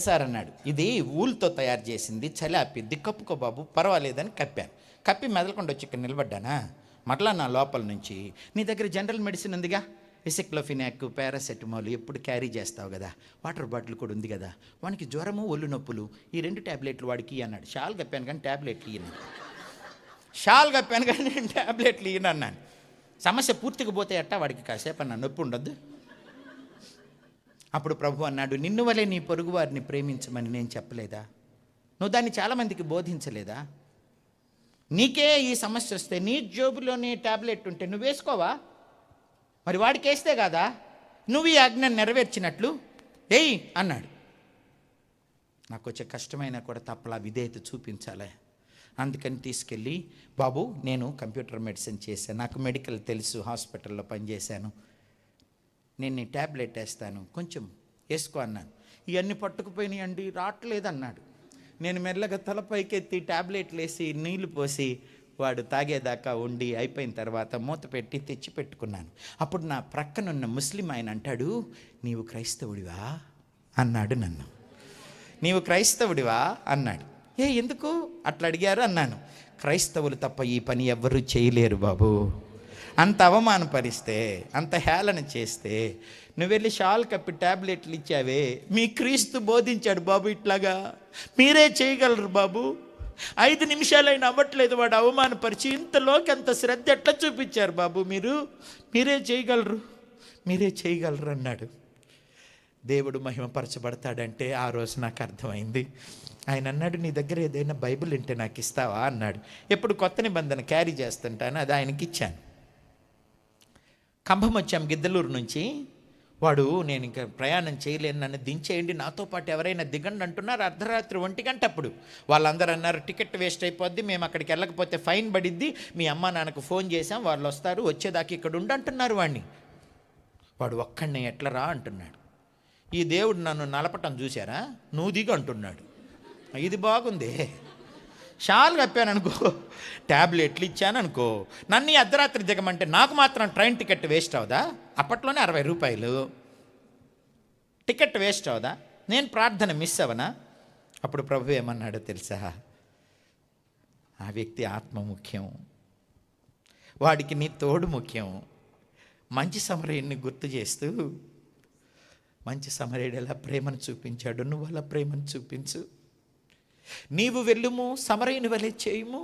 సార్ అన్నాడు. ఇది ఊళ్ళతో తయారు చేసింది, చలి ఆపిద్ది, కప్పుకో బాబు పర్వాలేదని కప్పాను. కప్పి మెదలకుండా వచ్చి ఇక్కడ నిలబడ్డానా, మరలా నా లోపల నుంచి, నీ దగ్గర జనరల్ మెడిసిన్ ఉందిగా, ఎసిక్లోఫినాక్, పారాసెటమాల్ ఎప్పుడు క్యారీ చేస్తావు కదా, వాటర్ బాటిల్ కూడా ఉంది కదా, వానికి జ్వరము ఒళ్ళు నొప్పులు, ఈ 2 ట్యాబ్లెట్లు వాడికి అన్నాడు. షాల్ కప్పాను కానీ ట్యాబ్లెట్లు ఇయ్యను. షాల్ కప్పాను కానీ నేను ట్యాబ్లెట్లు ఇయ్యను అన్నాను. సమస్య పూర్తిగా పోతే అట్టా వాడికి కాసేపు అన్న నొప్పి ఉండొద్దు. అప్పుడు ప్రభు అన్నాడు, నిన్ను వలే నీ పొరుగు వారిని ప్రేమించమని నేను చెప్పలేదా? నువ్వు దాన్ని చాలామందికి బోధించలేదా? నీకే ఈ సమస్య వస్తే నీ జోబులోని ట్యాబ్లెట్ ఉంటే నువ్వు వేసుకోవా? మరి వాడికి వేస్తే కాదా నువ్వు ఈ ఆజ్ఞను నెరవేర్చినట్లు? ఏయ్ అన్నాడు. నాకు వచ్చే కష్టమైనా కూడా తప్పలా విధేయత చూపించాలి. అందుకని తీసుకెళ్ళి, బాబు నేను కంప్యూటర్ మెడిసిన్ చేశాను, నాకు మెడికల్ తెలుసు, హాస్పిటల్లో పనిచేశాను, నేను నీ ట్యాబ్లెట్ వేస్తాను, కొంచెం వేసుకో అన్నాను. ఇవన్నీ పట్టుకుపోయినాయి అండి, రావట్లేదు అన్నాడు. నేను మెల్లగా తల పైకెత్తి ట్యాబ్లెట్లు వేసి నీళ్లు పోసి వాడు తాగేదాకా ఉండి అయిపోయిన తర్వాత మూత పెట్టి తెచ్చి పెట్టుకున్నాను. అప్పుడు నా ప్రక్కనున్న ముస్లిం ఆయన అంటాడు, నీవు క్రైస్తవుడివా అన్నాడు నన్ను. నీవు క్రైస్తవుడివా అన్నాడు. ఎందుకు అట్లా అడిగారు అన్నాను. క్రైస్తవులు తప్ప ఈ పని ఎవ్వరూ చేయలేరు బాబు. అంత అవమానపరిస్తే, అంత హేళన చేస్తే నువ్వు వెళ్ళి షాల్ కప్పి ట్యాబ్లెట్లు ఇచ్చావే, మీ క్రీస్తు బోధించాడు బాబు ఇట్లాగా, మీరే చేయగలరు బాబు. 5 నిమిషాలైనా అవ్వట్లేదు వాడు అవమానపరిచి, ఇంతలోకి అంత శ్రద్ధ ఎట్లా చూపించారు బాబు మీరు, మీరే చేయగలరు అన్నాడు. దేవుడు మహిమపరచబడతాడంటే ఆ రోజు నాకు అర్థమైంది. ఆయన అన్నాడు, నీ దగ్గర ఏదైనా బైబిల్ ఉంటే నాకు ఇస్తావా అన్నాడు. ఎప్పుడు కొత్త నిబంధన క్యారీ చేస్తుంటాను, అది ఆయనకి ఇచ్చాను. కంభం వచ్చాం గిద్దలూరు నుంచి. వాడు, నేను ఇంకా ప్రయాణం చేయలేను, నన్ను దించేయండి, నాతో పాటు ఎవరైనా దిగండి అంటున్నారు. అర్ధరాత్రి 1 గంట అప్పుడు వాళ్ళందరూ అన్నారు, టికెట్ వేస్ట్ అయిపోద్ది, మేము అక్కడికి వెళ్ళకపోతే ఫైన్ పడిద్ది, మీ అమ్మ నాన్నకు ఫోన్ చేశాం, వాళ్ళు వస్తారు, వచ్చేదాకా ఇక్కడ ఉండంటున్నారు వాడిని. వాడు ఒక్కడిని ఎట్లా రా అంటున్నాడు. ఈ దేవుడు నన్ను నలపటం చూసారా, నువ్వు దిగు అంటున్నాడు. ఇది బాగుంది. షాల్ కప్పాను అనుకో, ట్యాబ్లెట్లు ఇచ్చాను అనుకో, నన్ను అర్ధరాత్రి దిగమంటే నాకు మాత్రం ట్రైన్ టికెట్ వేస్ట్ అవుదా? అప్పట్లోనే 60 రూపాయలు టికెట్ వేస్ట్ అవుదా? నేను ప్రార్థన మిస్ అవనా? అప్పుడు ప్రభు ఏమన్నాడో తెలుసా? ఆ వ్యక్తి ఆత్మ ముఖ్యం, వాడికి నీ తోడు ముఖ్యం. మంచి సమరయుడిని గుర్తు చేస్తూ, మంచి సమరయుడు ఎలా ప్రేమను చూపించాడు, నువ్వు అలా ప్రేమను చూపించు. నీవు వెళ్ళుము, సమరయుని వలె చేయుము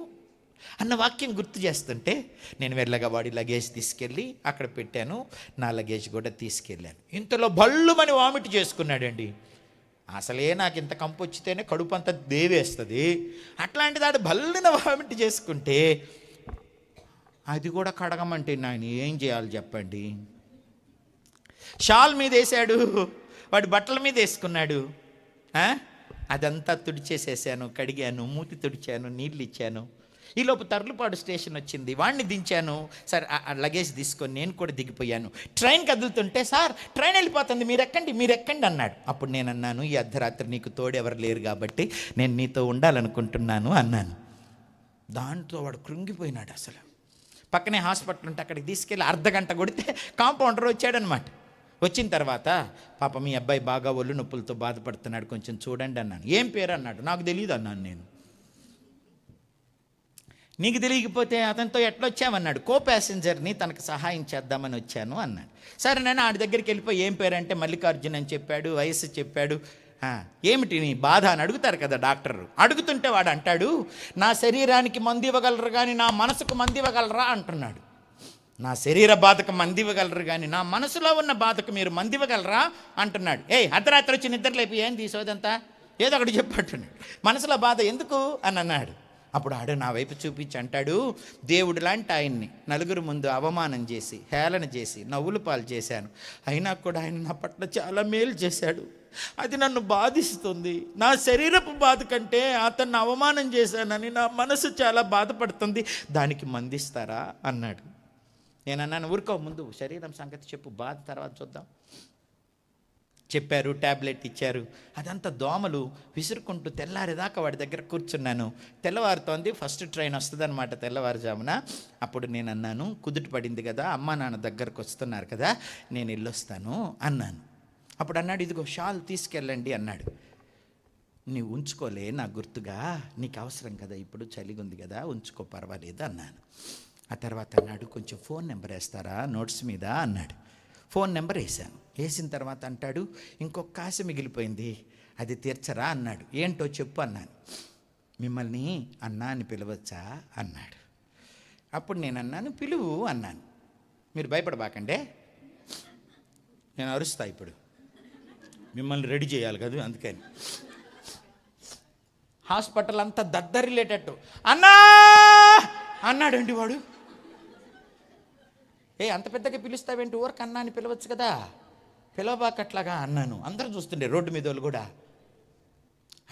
అన్న వాక్యం గుర్తు చేస్తుంటే, నేను వెళ్ళగా వాడి లగేజ్ తీసుకెళ్ళి అక్కడ పెట్టాను, నా లగేజ్ కూడా తీసుకెళ్ళాను. ఇంతలో భళ్ళుమని వామిట్ చేసుకున్నాడండి. అసలే నాకు ఇంత కంపు వచ్చితేనే కడుపు అంతా దేవేస్తుంది, అట్లాంటి దాడు భల్లున వామిట్ చేసుకుంటే అది కూడా కడగమంటే నేను ఏం చేయాలి చెప్పండి? షాల్ మీద వేసాడు, వాడి బట్టల మీద వేసుకున్నాడు. అదంతా తుడిచేసేసాను, కడిగాను, మూతి తుడిచాను, నీళ్ళు ఇచ్చాను. ఈలోపు తర్లుపాడు స్టేషన్ వచ్చింది, వాడిని దించాను. సరే ఆ లగేజ్ తీసుకొని నేను కూడా దిగిపోయాను. ట్రైన్ కదులుతుంటే, సార్ ట్రైన్ వెళ్ళిపోతుంది, మీరు ఎక్కండి అన్నాడు. అప్పుడు నేను అన్నాను, ఈ అర్ధరాత్రి నీకు తోడెవరు లేరు కాబట్టి నేను నీతో ఉండాలనుకుంటున్నాను అన్నాను. దాంట్లో వాడు కృంగిపోయినాడు. అసలు పక్కనే హాస్పిటల్ ఉంటే అక్కడికి తీసుకెళ్ళి అర్ధగంట కొడితే కాంపౌండర్ వచ్చాడనమాట. వచ్చిన తర్వాత, పాప మీ అబ్బాయి బాగా ఒళ్ళు నొప్పులతో బాధపడుతున్నాడు, కొంచెం చూడండి అన్నాను. ఏం పేరు అన్నాడు. నాకు తెలియదు అన్నాను. నీకు తెలియకపోతే అతనితో ఎట్లా వచ్చామన్నాడు. కో ప్యాసింజర్ని తనకు సహాయం చేద్దామని వచ్చాను అన్నాడు. సరే నేను ఆడి దగ్గరికి వెళ్ళిపోయి ఏం పేరంటే మల్లికార్జున్ అని చెప్పాడు, వయస్సు చెప్పాడు. ఏమిటి నీ బాధ అని అడుగుతారు కదా డాక్టర్. అడుగుతుంటే వాడు అంటాడు, నా శరీరానికి మందు ఇవ్వగలరు కానీ నా మనసుకు మందు ఇవ్వగలరా అంటున్నాడు. నా శరీర బాధకు మంది ఇవ్వగలరు కానీ నా మనసులో ఉన్న బాధకు మీరు మంది ఇవ్వగలరా అంటున్నాడు. అర్ధరాత్రి వచ్చి నిద్రలేపి ఏం తీసోదంతా ఏదో ఒకటి చెప్పట్టున్నాడు. మనసులో బాధ ఎందుకు అని అన్నాడు. అప్పుడు ఆడు నా వైపు చూపించి అంటాడు, దేవుడు లాంటి ఆయన్ని నలుగురు ముందు అవమానం చేసి హేళన చేసి నవ్వులు పాలు చేశాను, అయినా కూడా ఆయన నా పట్ల చాలా మేలు చేశాడు. అది నన్ను బాధిస్తుంది. నా శరీరపు బాధ కంటే అతన్ని అవమానం చేశానని నా మనసు చాలా బాధపడుతుంది. దానికి మందిస్తారా అన్నాడు. నేను అన్నాను, ఊరుకో, ముందు శరీరం సంగతి చెప్పు, బాధ తర్వాత చూద్దాం. చెప్పారు, ట్యాబ్లెట్ ఇచ్చారు. అదంతా దోమలు విసురుకుంటూ తెల్లారేదాకా వాడి దగ్గర కూర్చున్నాను. తెల్లవారుతోంది, ఫస్ట్ ట్రైన్ వస్తుందన్నమాట తెల్లవారుజామున. అప్పుడు నేను అన్నాను, కుదుట పడింది కదా, అమ్మా నాన్న దగ్గరకు వస్తున్నారు కదా, నేను వెళ్ళొస్తాను అన్నాను. అప్పుడు అన్నాడు, ఇదిగో షాల్ తీసుకెళ్ళండి అన్నాడు. నీవు ఉంచుకోలే నా గుర్తుగా, నీకు అవసరం కదా, ఇప్పుడు చలిగా ఉంది కదా, ఉంచుకో పర్వాలేదు అన్నాను. ఆ తర్వాత అన్నాడు, కొంచెం ఫోన్ నెంబర్ వేస్తారా నోట్స్ మీద అన్నాడు. ఫోన్ నెంబర్ వేసాను. వేసిన తర్వాత అంటాడు, ఇంకొక ఆశ మిగిలిపోయింది, అది తీర్చరా అన్నాడు. ఏంటో చెప్పు అన్నాను. మిమ్మల్ని అన్నా అని పిలవచ్చా అన్నాడు. అప్పుడు నేను అన్నాను, పిలువు అన్నాను. మీరు భయపడబాకండే, నేను అరుస్తా, ఇప్పుడు మిమ్మల్ని రెడీ చేయాలి కదా, అందుకని. హాస్పిటల్ అంతా దద్దరిల్లేటట్టు అన్నా అన్నాడండి వాడు. అంత పెద్దగా పిలుస్తావేంటి, ఊరికి అన్నా అని పిలవచ్చు కదా, పిలవబాకట్లాగా అన్నాను. అందరూ చూస్తుండే, రోడ్డు మీద వాళ్ళు కూడా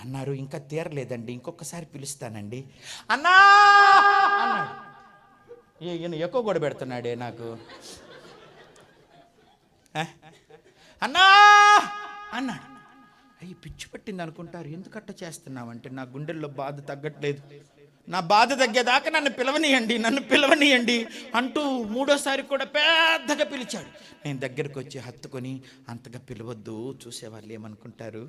అన్నారు. ఇంకా తీరలేదండి, ఇంకొకసారి పిలుస్తానండి అన్నా అన్నాడు. ఈయన ఎక్కువ కూడా పెడుతున్నాడే నాకు. అన్నా అన్నాడు. అయ్యి పిచ్చి పట్టింది అనుకుంటారు, ఎందుకట్ట చేస్తున్నావంటే నా గుండెల్లో బాధ తగ్గట్లేదు, నా బాధ తగ్గేదాకా నన్ను పిలవనియండి అంటూ మూడోసారి కూడా పెద్దగా పిలిచాడు. నేను దగ్గరకు వచ్చి హత్తుకొని, అంతగా పిలవద్దు, చూసేవాళ్ళు ఏమనుకుంటారు,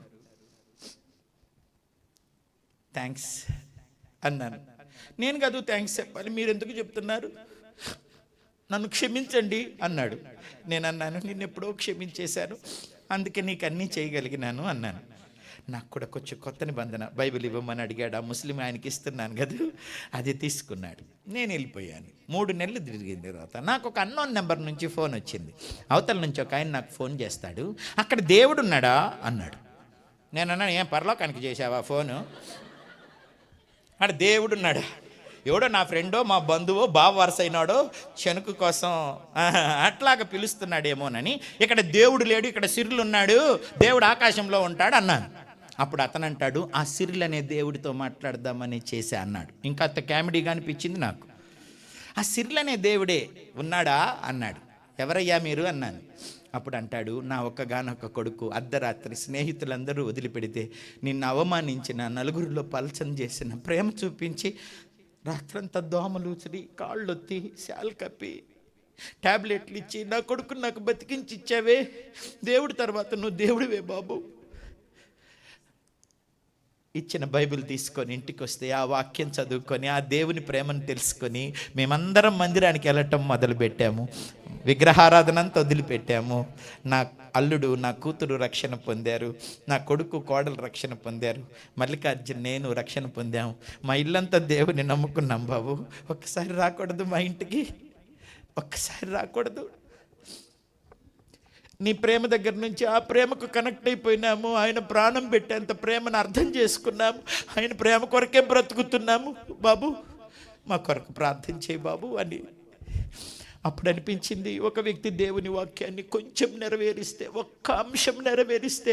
థ్యాంక్స్ అన్నాను. నేను కాదు థ్యాంక్స్ చెప్పాలి, మీరు ఎందుకు చెప్తున్నారు, నన్ను క్షమించండి అన్నాడు. నేను అన్నాను, నిన్ను ఎప్పుడో క్షమించేశాను, అందుకే నీకు అన్నీ చేయగలిగినాను అన్నాను. నాకు కూడా కొంచెం కొత్త నిబంధన బైబిల్ ఇవ్వమని అడిగాడు. ఆ ముస్లిం ఆయనకి ఇస్తున్నాను కదా, అది తీసుకున్నాడు. నేను వెళ్ళిపోయాను. 3 నెలలు తిరిగిన తర్వాత నాకు ఒక అన్నోన్ నెంబర్ నుంచి ఫోన్ వచ్చింది. అవతల నుంచి ఒక ఆయన నాకు ఫోన్ చేస్తాడు, అక్కడ దేవుడు ఉన్నాడా అన్నాడు. నేను అన్నాను, ఏం పరలోకానికి చేసావా ఫోను, అక్కడ దేవుడు ఉన్నాడా, ఎవడో నా ఫ్రెండో మా బంధువో బావ వరుస అయినాడో చెనుకు కోసం అట్లాగా పిలుస్తున్నాడేమోనని, ఇక్కడ దేవుడు లేడు, ఇక్కడ సిరులు ఉన్నాడు, దేవుడు ఆకాశంలో ఉంటాడు అన్నాను. అప్పుడు అతను అంటాడు, ఆ సిరులు అనే దేవుడితో మాట్లాడదామని చేశా అన్నాడు. ఇంకా అంత కామెడీగా అనిపించింది నాకు. ఆ సిరులు అనే దేవుడే ఉన్నాడా అన్నాడు. ఎవరయ్యా మీరు అన్నాను. అప్పుడు అంటాడు, నా ఒక్కగానొక్క కొడుకు అర్ధరాత్రి స్నేహితులందరూ వదిలిపెడితే నిన్ను అవమానించిన, నలుగురిలో పలచన చేసిన, ప్రేమ చూపించి రాత్రంతా దోమలు ఉసిరి కాళ్ళొత్తి శాల్ కప్పి ట్యాబ్లెట్లు ఇచ్చి నా కొడుకుని నాకు బతికించి ఇచ్చావే, దేవుడి తర్వాత నువ్వు దేవుడివే బాబు. ఇచ్చిన బైబిల్ తీసుకొని ఇంటికి వస్తే ఆ వాక్యం చదువుకొని ఆ దేవుని ప్రేమను తెలుసుకొని మేమందరం మందిరానికి వెళ్ళటం మొదలుపెట్టాము. విగ్రహారాధన అంతా వదిలిపెట్టాము. నా అల్లుడు నా కూతురు రక్షణ పొందారు, నా కొడుకు కోడలు రక్షణ పొందారు, మల్లికార్జున్ నేను రక్షణ పొందాము. మా ఇల్లంతా దేవుని నమ్ముకున్నాం బాబు. ఒక్కసారి రాకూడదు మా ఇంటికి, ఒక్కసారి రాకూడదు. నీ ప్రేమ దగ్గర నుంచి ఆ ప్రేమకు కనెక్ట్ అయిపోయినాము. ఆయన ప్రాణం పెట్టేంత ప్రేమను అర్థం చేసుకున్నాము. ఆయన ప్రేమ కొరకే బ్రతుకుతున్నాము బాబు, మా కొరకు ప్రార్థన చేయి బాబు అని. అప్పుడు అనిపించింది, ఒక వ్యక్తి దేవుని వాక్యాన్ని కొంచెం నెరవేరిస్తే, ఒక్క అంశం నెరవేరిస్తే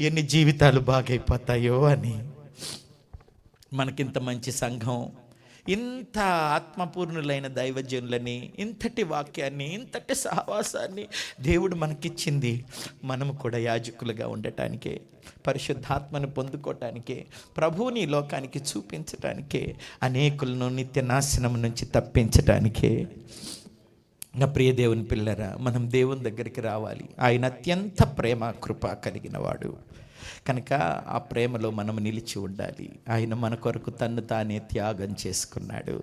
ఎన్ని జీవితాలు బాగైపోతాయో అని. మనకింత మంచి సంఘం, ఇంత ఆత్మపూర్ణులైన దైవజనులని, ఇంతటి వాక్యాన్ని, ఇంతటి సహవాసాన్ని దేవుడు మనకిచ్చింది. మనము కూడా యాజకులుగా ఉండటానికే, పరిశుద్ధాత్మను పొందుకోవటానికే, ప్రభువుని లోకానికి చూపించటానికే, అనేకులను నిత్య నాశనం నుంచి తప్పించటానికే. నా ప్రియ దేవుని పిల్లరా, మనం దేవుని దగ్గరికి రావాలి. ఆయన అత్యంత ప్రేమ కృప కలిగిన వాడు. కనుక ఆ ప్రేమలో మనం నిలిచి ఉండాలి. ఆయన మన కొరకు తన్ను తానే త్యాగం చేసుకున్నాడు,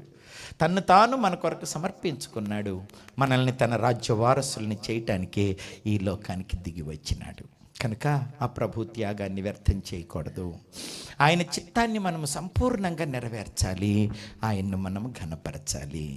తన్ను తాను మన కొరకు సమర్పించుకున్నాడు. మనల్ని తన రాజ్య వారసుల్ని చేయటానికే ఈ లోకానికి దిగి వచ్చినాడు. కనుక ఆ ప్రభు త్యాగాన్ని వ్యర్థం చేయకూడదు. ఆయన చిత్తాన్ని మనం సంపూర్ణంగా నెరవేర్చాలి. ఆయన్ను మనం ఘనపరచాలి.